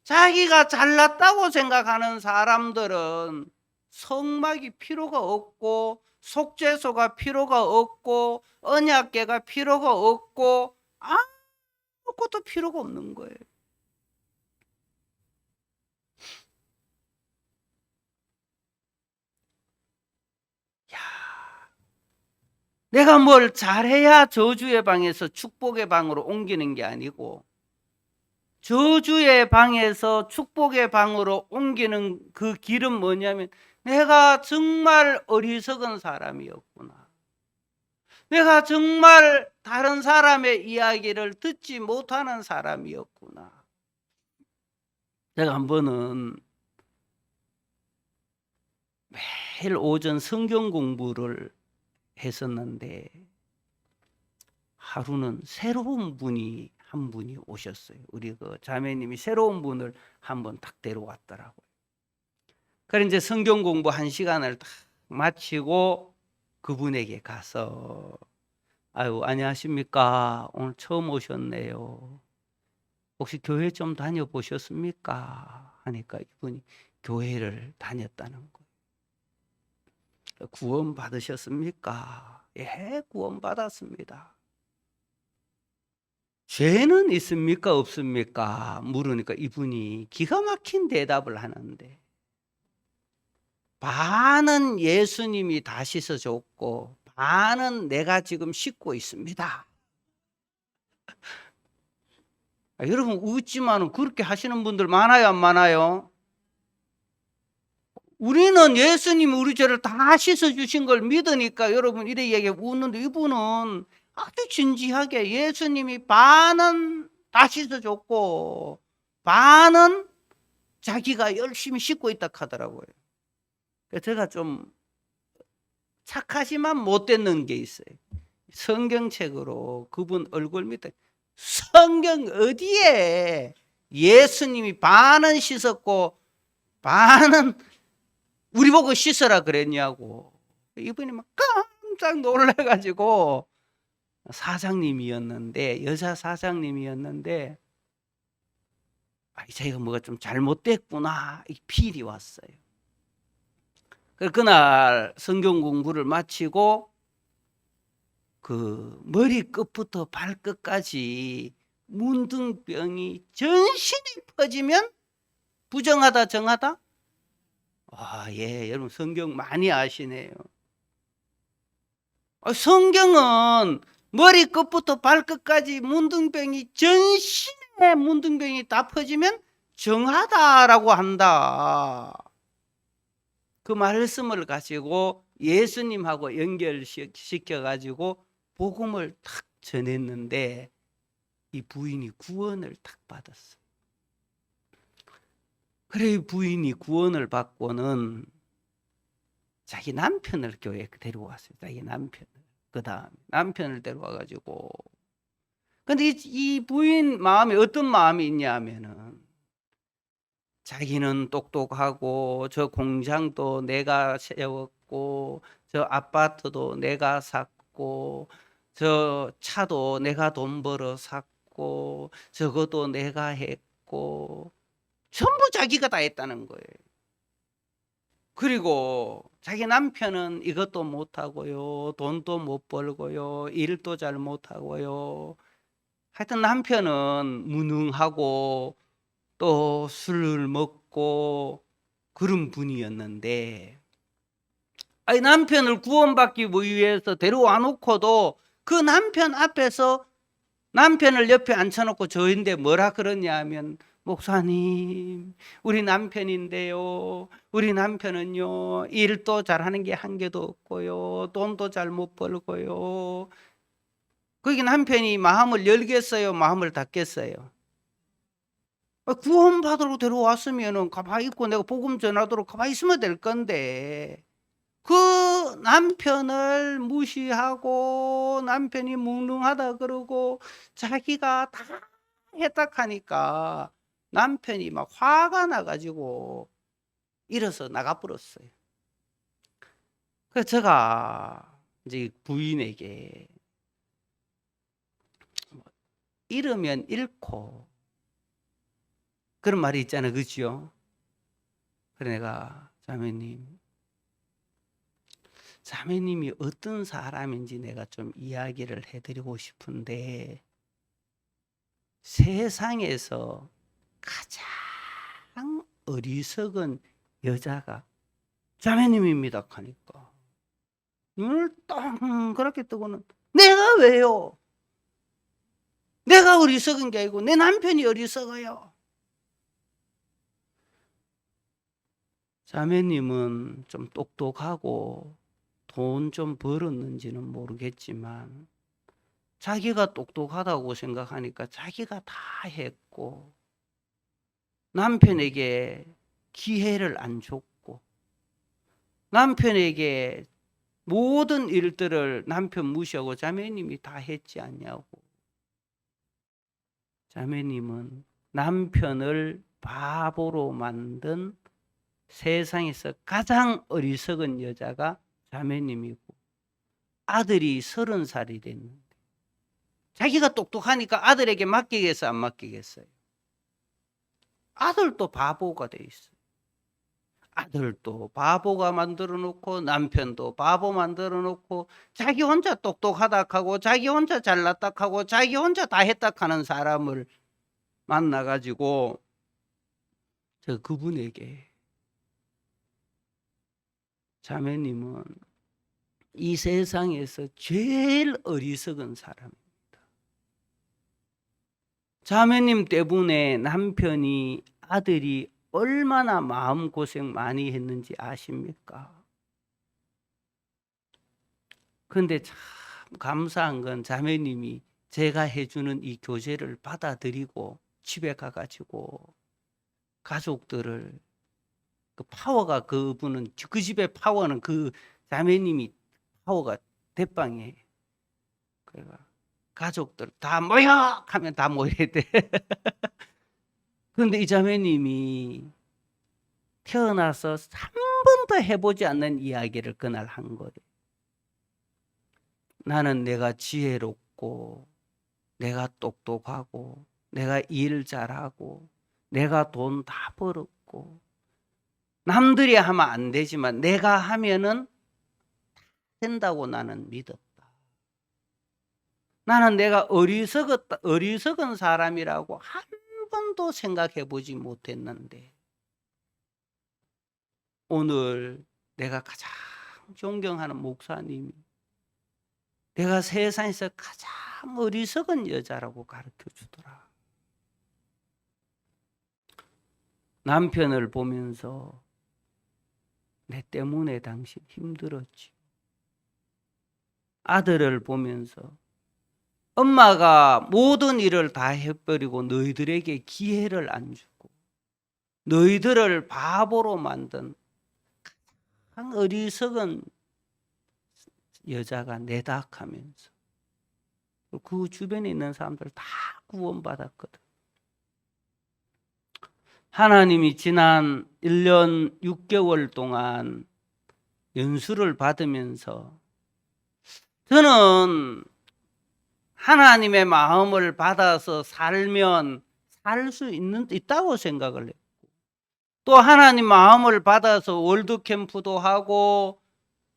자기가 잘났다고 생각하는 사람들은 성막이 필요가 없고 속죄소가 필요가 없고 언약궤가 필요가 없고 아무것도 필요가 없는 거예요. 야, 내가 뭘 잘해야 저주의 방에서 축복의 방으로 옮기는 게 아니고 저주의 방에서 축복의 방으로 옮기는 그 길은 뭐냐면 내가 정말 어리석은 사람이었구나. 내가 정말 다른 사람의 이야기를 듣지 못하는 사람이었구나. 제가 한 번은 매일 오전 성경 공부를 했었는데 하루는 새로운 분이 한 분이 오셨어요. 우리 그 자매님이 새로운 분을 한 번 딱 데려왔더라고요. 그래서 이제 성경 공부 1시간을 딱 마치고 그분에게 가서 아유 안녕하십니까, 오늘 처음 오셨네요. 혹시 교회 좀 다녀보셨습니까? 하니까 이분이 교회를 다녔다는 거예요. 구원 받으셨습니까? 예, 구원 받았습니다. 죄는 있습니까? 없습니까? 물으니까 이분이 기가 막힌 대답을 하는데 반은 예수님이 다 씻어줬고 반은 내가 지금 씻고 있습니다. 여러분 웃지만 그렇게 하시는 분들 많아요, 안 많아요? 우리는 예수님이 우리 죄를 다 씻어주신 걸 믿으니까 여러분 이래 얘기 웃는데 이분은 아주 진지하게 예수님이 반은 다 씻어줬고 반은 자기가 열심히 씻고 있다 하더라고요. 제가 좀 착하지만 못되는 게 있어요. 성경책으로 그분 얼굴 밑에 성경 어디에 예수님이 반은 씻었고 반은 우리 보고 씻어라 그랬냐고. 이분이 막 깜짝 놀래가지고 사장님이었는데 여자 사장님이었는데 자기가 뭐가 좀 잘못됐구나 이 필이 왔어요. 그날 성경 공부를 마치고 그 머리끝부터 발끝까지 문둥병이 전신에 퍼지면 부정하다 정하다? 예, 여러분 성경 많이 아시네요. 성경은 머리끝부터 발끝까지 문둥병이 전신에 문둥병이 다 퍼지면 정하다라고 한다. 그 말씀을 가지고 예수님하고 연결시켜 가지고 복음을 탁 전했는데 이 부인이 구원을 탁 받았어. 그래 이 부인이 구원을 받고는 자기 남편을 교회에 데려왔어요. 자기 남편을. 그다음 남편을 데려와 가지고 근데 이 부인 마음에 어떤 마음이 있냐면은 자기는 똑똑하고 저 공장도 내가 세웠고 저 아파트도 내가 샀고 저 차도 내가 돈 벌어 샀고 저것도 내가 했고 전부 자기가 다 했다는 거예요. 그리고 자기 남편은 이것도 못하고요, 돈도 못 벌고요, 일도 잘 못하고요. 하여튼 남편은 무능하고 또 술을 먹고 그런 분이었는데 남편을 구원받기 위해서 데려와 놓고도 그 남편 앞에서 남편을 옆에 앉혀놓고 저인데 뭐라 그러냐 하면 목사님 우리 남편인데요, 우리 남편은요 일도 잘하는 게 한 개도 없고요, 돈도 잘 못 벌고요. 그게 남편이 마음을 열겠어요, 마음을 닫겠어요? 구원받으러 데려왔으면은 가만히 있고 내가 복음 전하도록 가만히 있으면 될 건데 그 남편을 무시하고 남편이 무능하다 그러고 자기가 다 했다 하니까 남편이 막 화가 나가지고 일어서 나가버렸어요. 그래서 제가 이제 부인에게 잃으면 잃고 그런 말이 있잖아요, 그죠? 그래 내가 자매님 자매님이 어떤 사람인지 내가 좀 이야기를 해드리고 싶은데, 세상에서 가장 어리석은 여자가 자매님입니다 하니까 눈을 동그랗게 뜨고는, 내가 왜요? 내가 어리석은 게 아니고 내 남편이 어리석어요. 자매님은 좀 똑똑하고 돈 좀 벌었는지는 모르겠지만 자기가 똑똑하다고 생각하니까 자기가 다 했고, 남편에게 기회를 안 줬고, 남편에게 모든 일들을 남편 무시하고 자매님이 다 했지 않냐고. 자매님은 남편을 바보로 만든 세상에서 가장 어리석은 여자가 자매님이고, 아들이 30살이 됐는데 자기가 똑똑하니까 아들에게 맡기겠어, 안 맡기겠어요? 아들도 바보가 돼 있어요. 아들도 바보가 만들어 놓고 남편도 바보 만들어 놓고, 자기 혼자 똑똑하다 하고 자기 혼자 잘났다 하고 자기 혼자 다 했다 하는 사람을 만나가지고 그분에게, 자매님은 이 세상에서 제일 어리석은 사람입니다. 자매님 때문에 남편이, 아들이 얼마나 마음고생 많이 했는지 아십니까? 근데 참 감사한 건 자매님이 제가 해주는 이 교제를 받아들이고 집에 가가지고 가족들을, 그 파워가, 그분은, 그 집의 파워는 그 자매님이 파워가 대빵이에요. 그래가 가족들 다 모여 하면 다 모여야 돼. 그런데 이 자매님이 태어나서 한 번도 해보지 않는 이야기를 그날 한 거예요. 나는 내가 지혜롭고, 내가 똑똑하고, 내가 일 잘하고, 내가 돈 다 벌었고, 남들이 하면 안 되지만 내가 하면은 된다고 나는 믿었다. 나는 내가 어리석은 사람이라고 한 번도 생각해 보지 못했는데, 오늘 내가 가장 존경하는 목사님이 내가 세상에서 가장 어리석은 여자라고 가르쳐 주더라. 남편을 보면서 내 때문에 당신 힘들었지. 아들을 보면서 엄마가 모든 일을 다 해버리고 너희들에게 기회를 안 주고 너희들을 바보로 만든 가장 어리석은 여자가 내다 하면서 그 주변에 있는 사람들 다 구원받았거든. 하나님이 지난 1년 6개월 동안 연수를 받으면서 저는 하나님의 마음을 받아서 살면 살 수 있다고 생각을 했고, 또 하나님 마음을 받아서 월드캠프도 하고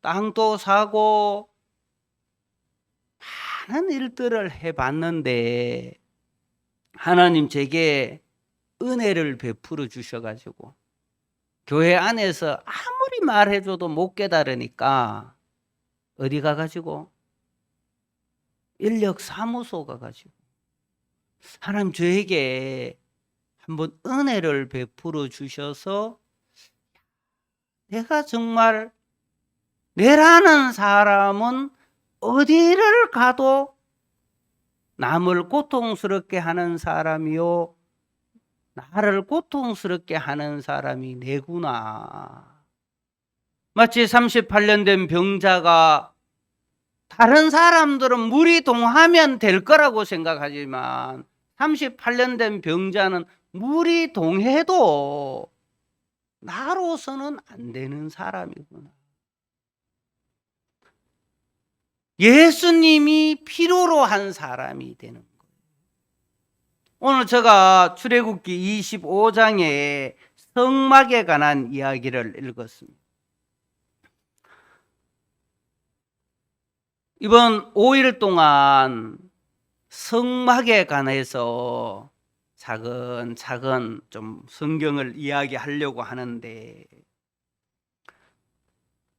땅도 사고 많은 일들을 해봤는데, 하나님 제게 은혜를 베풀어 주셔가지고 교회 안에서 아무리 말해줘도 못 깨달으니까 어디 가가지고 인력사무소 가가지고 하나님 저에게 한번 은혜를 베풀어 주셔서 내가 정말, 내라는 사람은 어디를 가도 남을 고통스럽게 하는 사람이요, 나를 고통스럽게 하는 사람이 내구나. 마치 38년 된 병자가 다른 사람들은 물이 동하면 될 거라고 생각하지만 38년 된 병자는 물이 동해도 나로서는 안 되는 사람이구나. 예수님이 필요로 한 사람이 되는 거예요. 오늘 제가 출애굽기 25장에 성막에 관한 이야기를 읽었습니다. 이번 5일 동안 성막에 관해서 차근차근 좀 성경을 이야기하려고 하는데,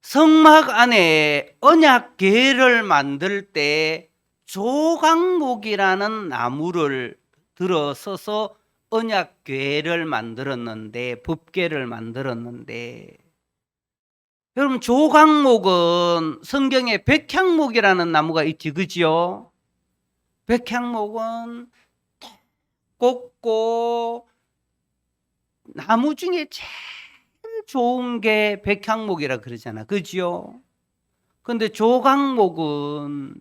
성막 안에 언약궤를 만들 때 조각목이라는 나무를 들어서서 언약궤를 만들었는데, 법궤를 만들었는데, 여러분 조각목은 성경에 백향목이라는 나무가 있지, 그지요? 백향목은 곱고 나무 중에 제일 좋은 게 백향목이라 그러잖아, 그지요? 근데 조각목은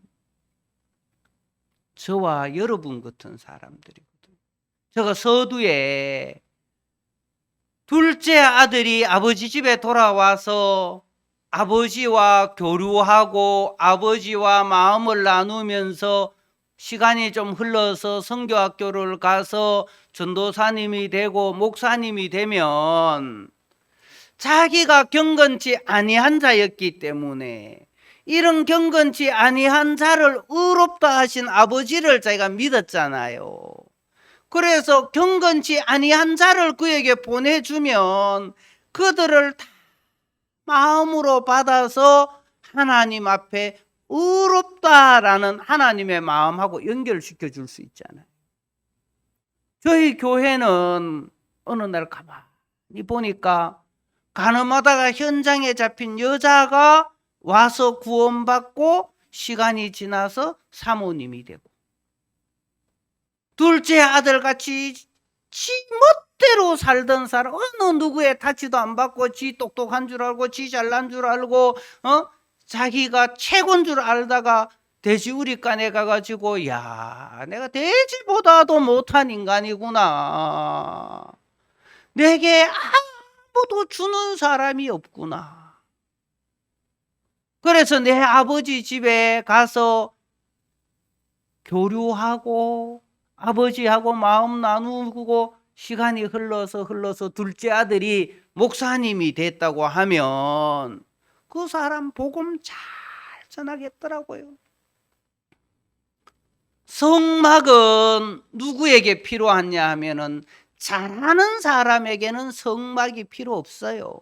저와 여러분 같은 사람들이거든. 제가 서두에 둘째 아들이 아버지 집에 돌아와서 아버지와 교류하고 아버지와 마음을 나누면서 시간이 좀 흘러서 선교학교를 가서 전도사님이 되고 목사님이 되면 자기가 경건치 아니한 자였기 때문에 이런 경건치 아니한 자를 의롭다 하신 아버지를 자기가 믿었잖아요. 그래서 경건치 아니한 자를 그에게 보내주면 그들을 다 마음으로 받아서 하나님 앞에 의롭다라는 하나님의 마음하고 연결시켜 줄 수 있잖아요. 저희 교회는 어느 날 가만히 보니까 가늠하다가 현장에 잡힌 여자가 와서 구원받고 시간이 지나서 사모님이 되고, 둘째 아들같이 지 멋대로 살던 사람, 어느 누구의 타치도 안 받고 지 똑똑한 줄 알고 지 잘난 줄 알고 자기가 최고인 줄 알다가 돼지우리간에 가가지고, 야, 내가 돼지보다도 못한 인간이구나, 내게 아무도 주는 사람이 없구나, 그래서 내 아버지 집에 가서 교류하고 아버지하고 마음 나누고 시간이 흘러서 둘째 아들이 목사님이 됐다고 하면 그 사람 복음 잘 전하겠더라고요. 성막은 누구에게 필요하냐 하면은 잘하는 사람에게는 성막이 필요 없어요.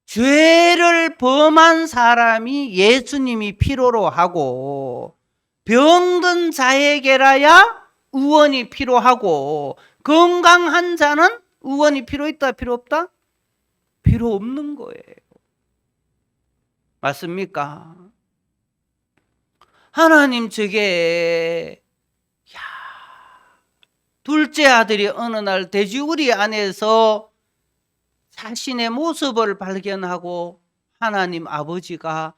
죄를 범한 사람이 예수님이 필요로 하고, 병든 자에게라야 의원이 필요하고, 건강한 자는 의원이 필요 있다, 필요 없다? 필요 없는 거예요. 맞습니까? 하나님 저게, 둘째 아들이 어느 날 돼지우리 안에서 자신의 모습을 발견하고 하나님 아버지가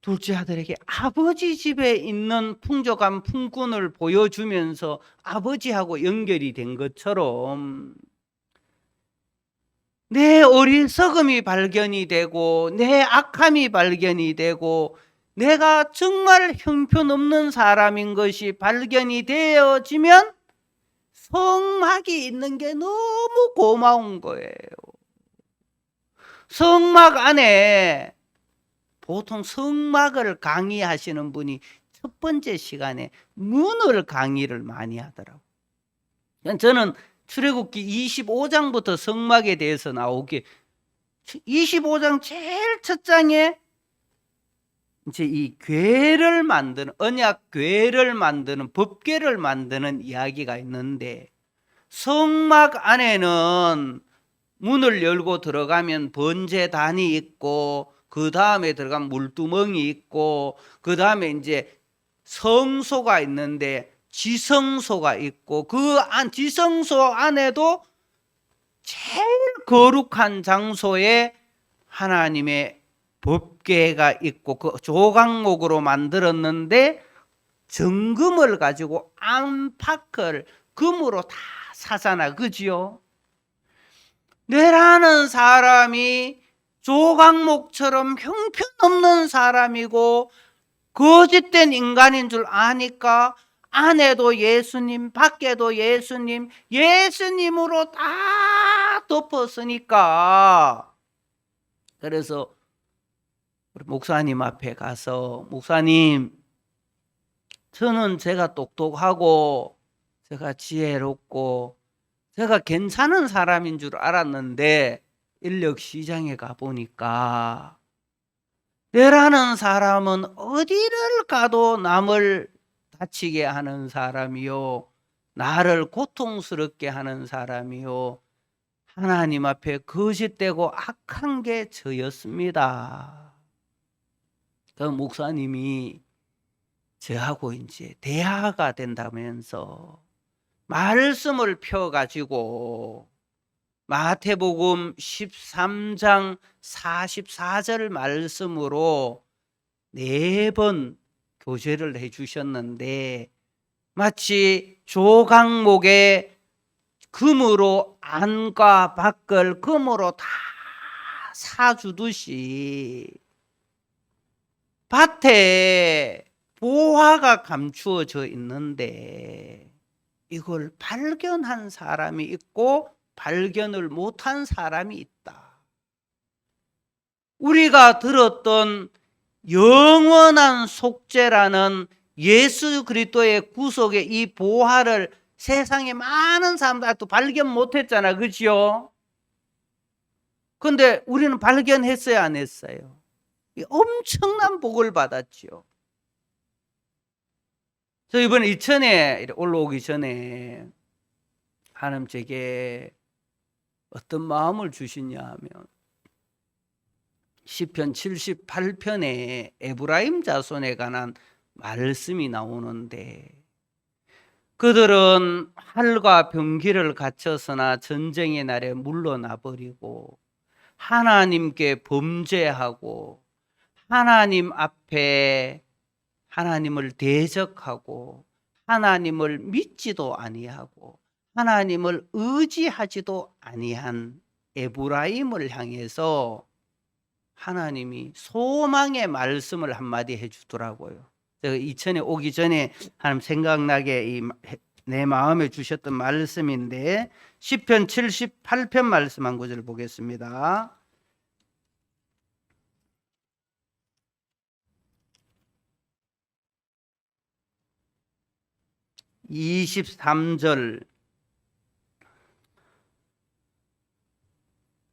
둘째 아들에게 아버지 집에 있는 풍족한 품꾼을 보여주면서 아버지하고 연결이 된 것처럼 내 어리석음이 발견이 되고 내 악함이 발견이 되고 내가 정말 형편없는 사람인 것이 발견이 되어지면 성막이 있는 게 너무 고마운 거예요. 성막 안에 보통 성막을 강의하시는 분이 첫 번째 시간에 문을 강의를 많이 하더라고요. 저는 출애굽기 25장부터 성막에 대해서 나오기, 25장 제일 첫 장에 이제 이 궤를 만드는, 언약 궤를 만드는, 법궤를 만드는 이야기가 있는데, 성막 안에는 문을 열고 들어가면 번제단이 있고, 그 다음에 들어가면 물두멍이 있고, 그 다음에 이제 성소가 있는데 지성소가 있고, 그 지성소 안에도 제일 거룩한 장소에 하나님의 법궤가 있고 그 조각목으로 만들었는데 정금을 가지고 안팎을 금으로 다 사잖아, 그지요? 내라는 사람이 조각목처럼 형편없는 사람이고 거짓된 인간인 줄 아니까 안에도 예수님, 밖에도 예수님, 예수님으로 다 덮었으니까, 그래서 목사님 앞에 가서 목사님, 저는 제가 똑똑하고 제가 지혜롭고 제가 괜찮은 사람인 줄 알았는데 인력 시장에 가보니까 내라는 사람은 어디를 가도 남을 다치게 하는 사람이요, 나를 고통스럽게 하는 사람이요, 하나님 앞에 거짓되고 악한 게 저였습니다. 그 목사님이 저하고 이제 대화가 된다면서 말씀을 펴가지고 마태복음 13장 44절 말씀으로 4번 교제를 해주셨는데 마치 조각목에 금으로 안과 밖을 금으로 다 사주듯이 밭에 보화가 감추어져 있는데 이걸 발견한 사람이 있고 발견을 못한 사람이 있다. 우리가 들었던 영원한 속죄라는 예수 그리스도의 구속의 이 보화를 세상에 많은 사람들도 발견 못했잖아, 그죠? 근데 우리는 발견했어요, 안 했어요? 엄청난 복을 받았죠. 저 이번에 이천에 올라오기 전에 하나님 제게 어떤 마음을 주시냐 하면 시편 78편에 에브라임 자손에 관한 말씀이 나오는데 그들은 활과 병기를 갖춰서나 전쟁의 날에 물러나 버리고 하나님께 범죄하고 하나님 앞에 하나님을 대적하고 하나님을 믿지도 아니하고 하나님을 의지하지도 아니한 에브라임을 향해서 하나님이 소망의 말씀을 한마디 해주더라고요. 제가 이천에 오기 전에 하나님 생각나게 내 마음에 주셨던 말씀인데 시편 78편 말씀 한 구절 보겠습니다. 23절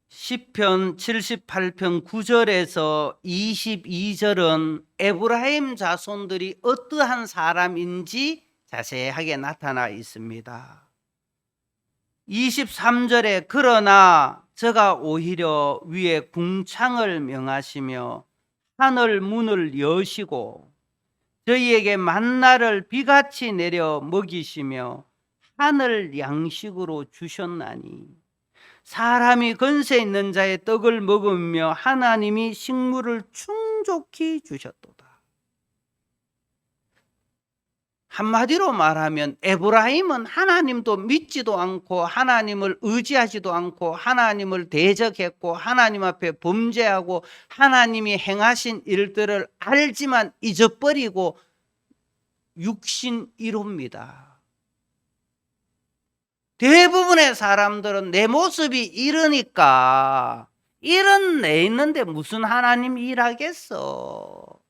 시편 78편 9절에서 22절은 에브라임 자손들이 어떠한 사람인지 자세하게 나타나 있습니다. 23절에 그러나 저가 오히려 위에 궁창을 명하시며 하늘 문을 여시고 저희에게 만나를 비같이 내려 먹이시며 하늘 양식으로 주셨나니 사람이 권세 있는 자의 떡을 먹으며 하나님이 식물을 충족히 주셨도다. 한마디로 말하면 에브라임은 하나님도 믿지도 않고 하나님을 의지하지도 않고 하나님을 대적했고 하나님 앞에 범죄하고 하나님이 행하신 일들을 알지만 잊어버리고 육신 1호입니다. 대부분의 사람들은 내 모습이 이러니까 이런 내 있는데 무슨 하나님 일하겠어.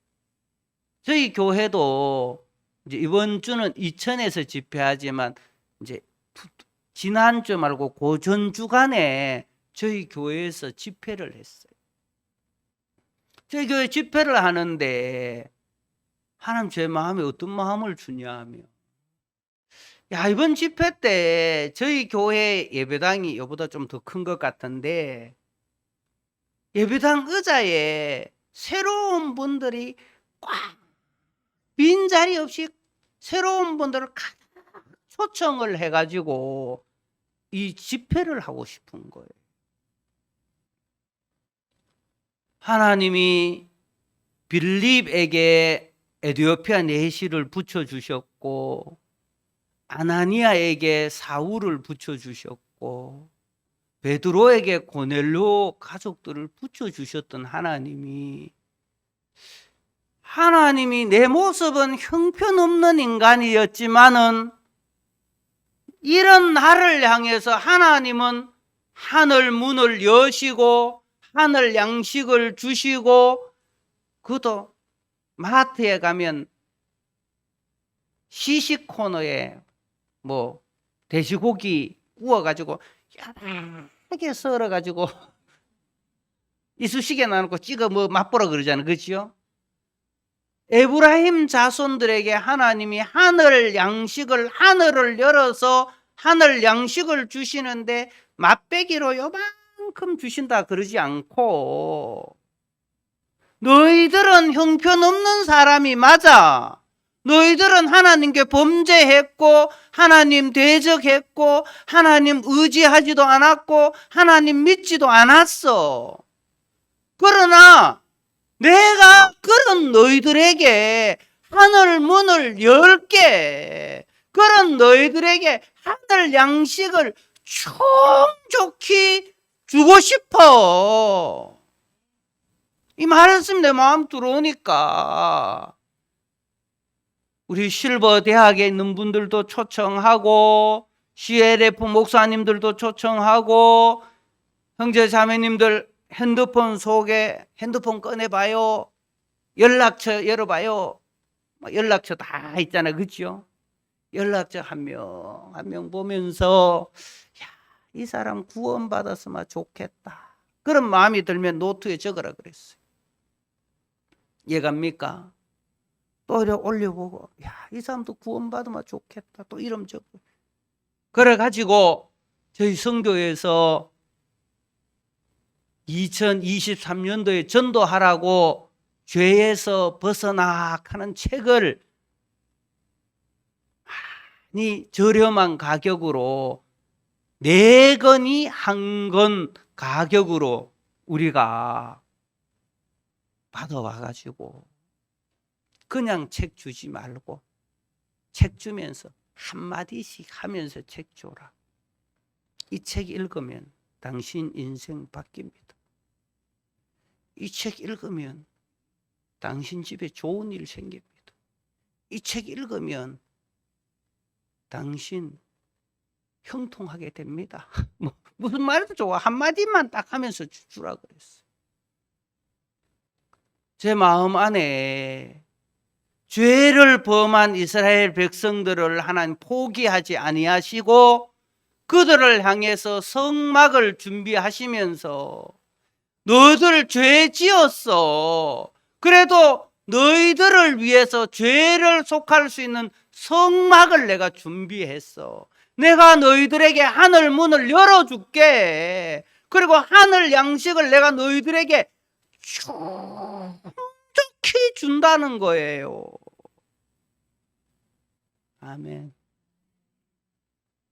저희 교회도 이제 이번 주는 이천에서 집회하지만 이제 지난주 말고 고전 주간에 저희 교회에서 집회를 했어요. 저희 교회 집회를 하는데 하나님 제 마음에 어떤 마음을 주냐 하며 야, 이번 집회 때 저희 교회 예배당이 이보다 좀 더 큰 것 같은데 예배당 의자에 새로운 분들이 꽉 빈자리 없이 새로운 분들을 초청을 해가지고 이 집회를 하고 싶은 거예요. 하나님이 빌립에게 에디오피아 내시를 붙여주셨고 아나니아에게 사울을 붙여주셨고 베드로에게 고넬료 가족들을 붙여주셨던 하나님이 내 모습은 형편없는 인간이었지만은 이런 나를 향해서 하나님은 하늘 문을 여시고 하늘 양식을 주시고 그것도 마트에 가면 시식 코너에 뭐 돼지고기 구워가지고 야하게 썰어가지고 이쑤시개 나놓고 찍어 뭐 맛보라 그러잖아요. 그렇죠? 에브라임 자손들에게 하나님이 하늘을 열어서 하늘 양식을 주시는데 맛배기로 요만큼 주신다 그러지 않고, 너희들은 형편없는 사람이 맞아. 너희들은 하나님께 범죄했고 하나님 대적했고 하나님 의지하지도 않았고 하나님 믿지도 않았어. 그러나 내가 그런 너희들에게 하늘 문을 열게, 그런 너희들에게 하늘 양식을 충족히 주고 싶어. 이 말씀 내 마음 들어오니까 우리 실버 대학에 있는 분들도 초청하고 CLF 목사님들도 초청하고 형제 자매님들 핸드폰 속에 핸드폰 꺼내봐요. 연락처 열어봐요. 연락처 다 있잖아요. 그렇죠? 연락처 한 명 한 명 보면서 야, 이 사람 구원받았으면 좋겠다. 그런 마음이 들면 노트에 적으라 그랬어요. 이해갑니까? 또 올려보고 야, 이 사람도 구원받으면 좋겠다. 또 이름 적고. 그래가지고 저희 성교에서 2023년도에 전도하라고 죄에서 벗어나 하는 책을 많이 저렴한 가격으로 4권이 한 권 가격으로 우리가 받아와가지고 그냥 책 주지 말고 책 주면서 한마디씩 하면서 책 줘라. 이 책 읽으면 당신 인생 바뀝니다. 이 책 읽으면 당신 집에 좋은 일 생깁니다. 이 책 읽으면 당신 형통하게 됩니다. 무슨 말도 좋아. 한마디만 딱 하면서 주라 그랬어요. 제 마음 안에 죄를 범한 이스라엘 백성들을 하나님 포기하지 아니하시고 그들을 향해서 성막을 준비하시면서 너희들 죄 지었어. 그래도 너희들을 위해서 죄를 속할 수 있는 성막을 내가 준비했어. 내가 너희들에게 하늘 문을 열어줄게. 그리고 하늘 양식을 내가 너희들에게 충족히 준다는 거예요. 아멘.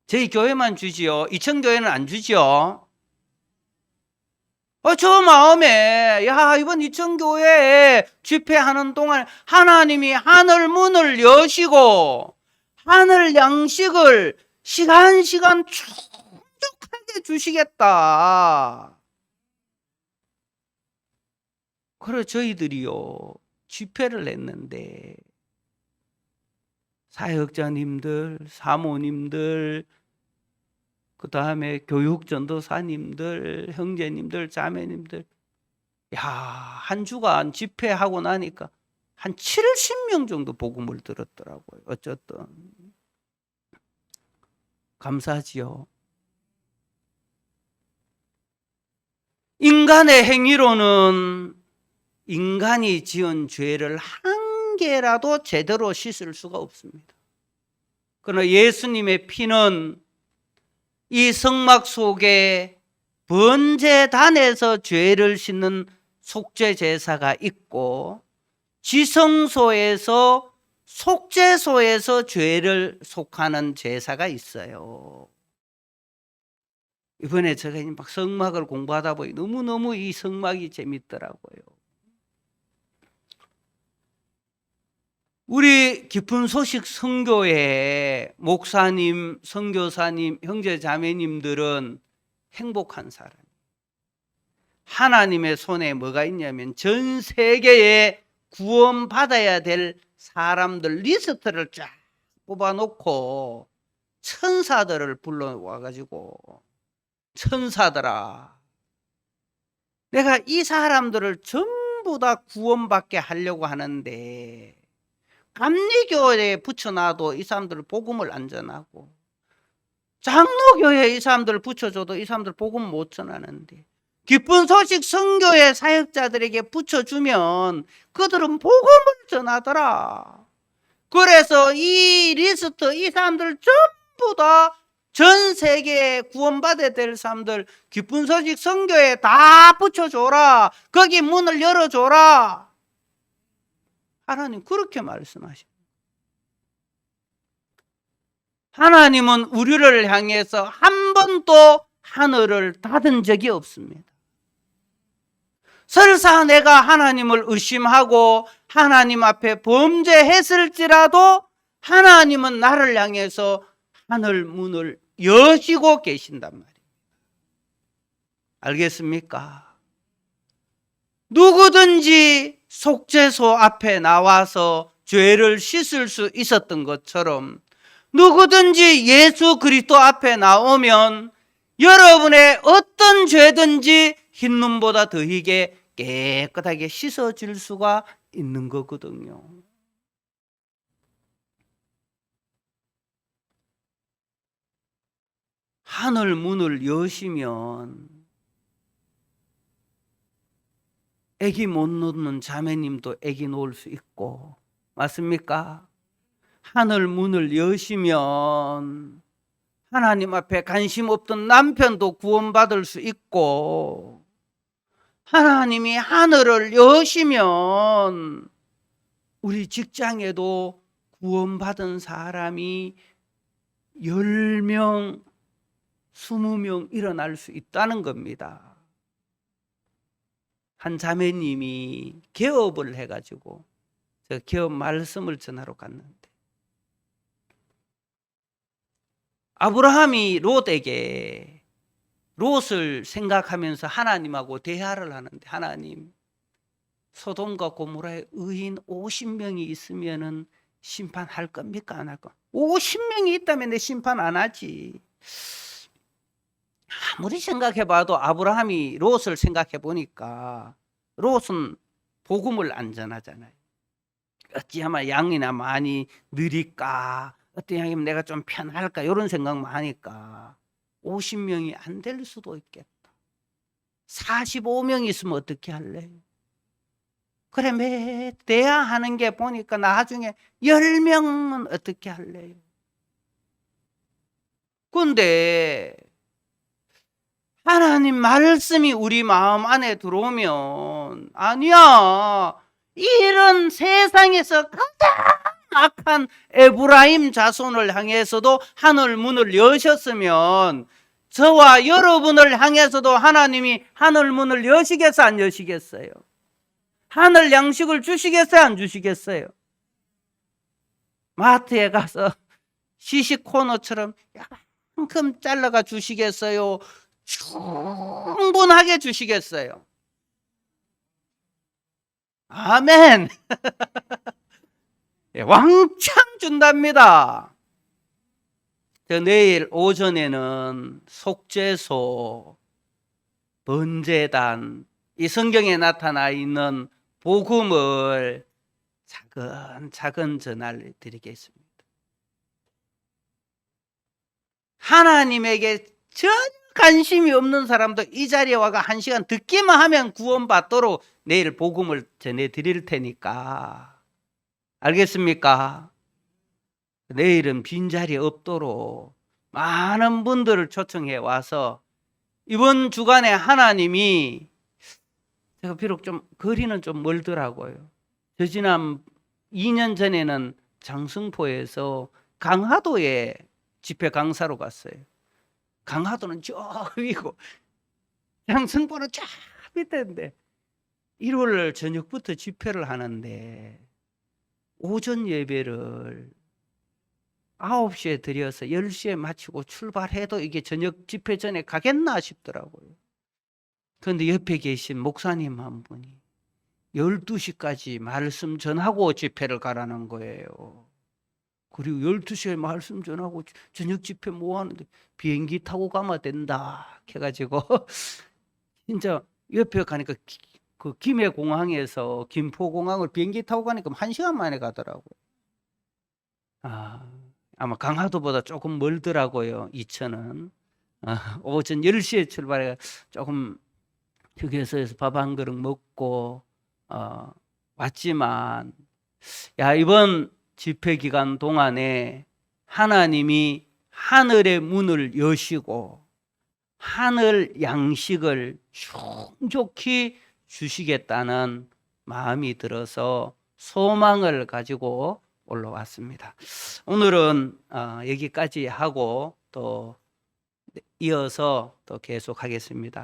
저희 교회만 주지요. 이천교회는 안 주지요. 저 마음에 야, 이번 이천교회에 집회하는 동안 하나님이 하늘 문을 여시고 하늘 양식을 시간 충족하게 주시겠다. 그래 저희들이요 집회를 했는데 사역자님들, 사모님들, 그 다음에 교육전도사님들, 형제님들, 자매님들, 야, 한 주간 집회하고 나니까 한 70명 정도 복음을 들었더라고요. 어쨌든 감사하지요. 인간의 행위로는 인간이 지은 죄를 한 개라도 제대로 씻을 수가 없습니다. 그러나 예수님의 피는 이 성막 속에 번제단에서 죄를 씻는 속죄 제사가 있고 지성소에서 속죄소에서 죄를 속하는 제사가 있어요. 이번에 제가 막 성막을 공부하다 보니 너무너무 이 성막이 재밌더라고요. 우리 깊은 소식 선교회 목사님, 선교사님, 형제 자매님들은 행복한 사람. 하나님의 손에 뭐가 있냐면 전 세계에 구원받아야 될 사람들 리스트를 쫙 뽑아놓고 천사들을 불러와가지고 천사들아, 내가 이 사람들을 전부 전부 다 구원받게 하려고 하는데 감리교회에 붙여놔도 이 사람들 복음을 안 전하고, 장로교회에 이 사람들 붙여줘도 이 사람들 복음 못 전하는데, 기쁜 소식 선교회 사역자들에게 붙여주면 그들은 복음을 전하더라. 그래서 이 리스트, 이 사람들 전부 다 전 세계에 구원받아야 될 사람들 기쁜 소식 선교에 다 붙여줘라. 거기 문을 열어줘라. 하나님 그렇게 말씀하십니다. 하나님은 우리를 향해서 한 번도 하늘을 닫은 적이 없습니다. 설사 내가 하나님을 의심하고 하나님 앞에 범죄했을지라도 하나님은 나를 향해서 하늘 문을 여시고 계신단 말이에요. 알겠습니까? 누구든지 속죄소 앞에 나와서 죄를 씻을 수 있었던 것처럼 누구든지 예수 그리스도 앞에 나오면 여러분의 어떤 죄든지 흰눈보다 더히게 깨끗하게 씻어질 수가 있는 거거든요. 하늘 문을 여시면 애기 못 놓는 자매님도 애기 놓을 수 있고, 맞습니까? 하늘 문을 여시면 하나님 앞에 관심 없던 남편도 구원받을 수 있고, 하나님이 하늘을 여시면 우리 직장에도 구원받은 사람이 10명, 20명 일어날 수 있다는 겁니다. 한 자매님이 개업을 해가지고 저 개업 말씀을 전하러 갔는데, 아브라함이 롯에게 롯을 생각하면서 하나님하고 대화를 하는데, 하나님, 소돔과 고모라에 의인 50명이 있으면은 심판할 겁니까? 안 할 겁니까? 50명이 있다면 내 심판 안 하지. 아무리 생각해봐도 아브라함이 롯을 생각해보니까 롯은 복음을 안 전하잖아요. 어찌하면 양이나 많이 느릴까, 어떤 양이면 내가 좀 편할까, 이런 생각만 하니까 50명이 안 될 수도 있겠다. 45명 있으면 어떻게 할래? 그래, 매 대화하는 게 보니까 나중에 10명은 어떻게 할래요? 근데 하나님 말씀이 우리 마음 안에 들어오면, 아니야, 이런 세상에서 가장 악한 에브라임 자손을 향해서도 하늘 문을 여셨으면 저와 여러분을 향해서도 하나님이 하늘 문을 여시겠어, 안 여시겠어요? 하늘 양식을 주시겠어요, 안 주시겠어요? 마트에 가서 시식 코너처럼 약만큼 잘라가 주시겠어요? 충분하게 주시겠어요? 아멘. 왕창 준답니다. 내일 오전에는 속죄소, 번제단, 이 성경에 나타나 있는 복음을 차근차근 전할 드리겠습니다. 하나님에게 전혀 관심이 없는 사람도 이 자리에 와가 1시간 듣기만 하면 구원받도록 내일 복음을 전해 드릴 테니까, 알겠습니까? 내일은 빈자리 없도록 많은 분들을 초청해 와서, 이번 주간에 하나님이, 제가 비록 좀 거리는 좀 멀더라고요. 저 지난 2년 전에는 장승포에서 강화도에 집회 강사로 갔어요. 강화도는 저 위고 장승포는 저 밑에인데 1월 저녁부터 집회를 하는데 오전 예배를 9시에 드려서 10시에 마치고 출발해도 이게 저녁 집회 전에 가겠나 싶더라고요. 그런데 옆에 계신 목사님 한 분이 12시까지 말씀 전하고 집회를 가라는 거예요. 그리고 12시에 말씀 전하고 저녁 집회 뭐 하는데 비행기 타고 가면 된다 해가지고 진짜 옆에 가니까 그 김해공항에서 김포공항을 비행기 타고 가니까 1시간 만에 가더라고요. 아마 강화도보다 조금 멀더라고요. 이천은. 오전 10시에 출발해 조금 휴게소에서 밥 한 그릇 먹고 왔지만, 야, 이번 집회 기간 동안에 하나님이 하늘의 문을 여시고 하늘 양식을 충족히 주시겠다는 마음이 들어서 소망을 가지고 올라왔습니다. 오늘은 여기까지 하고 또 이어서 또 계속 하겠습니다.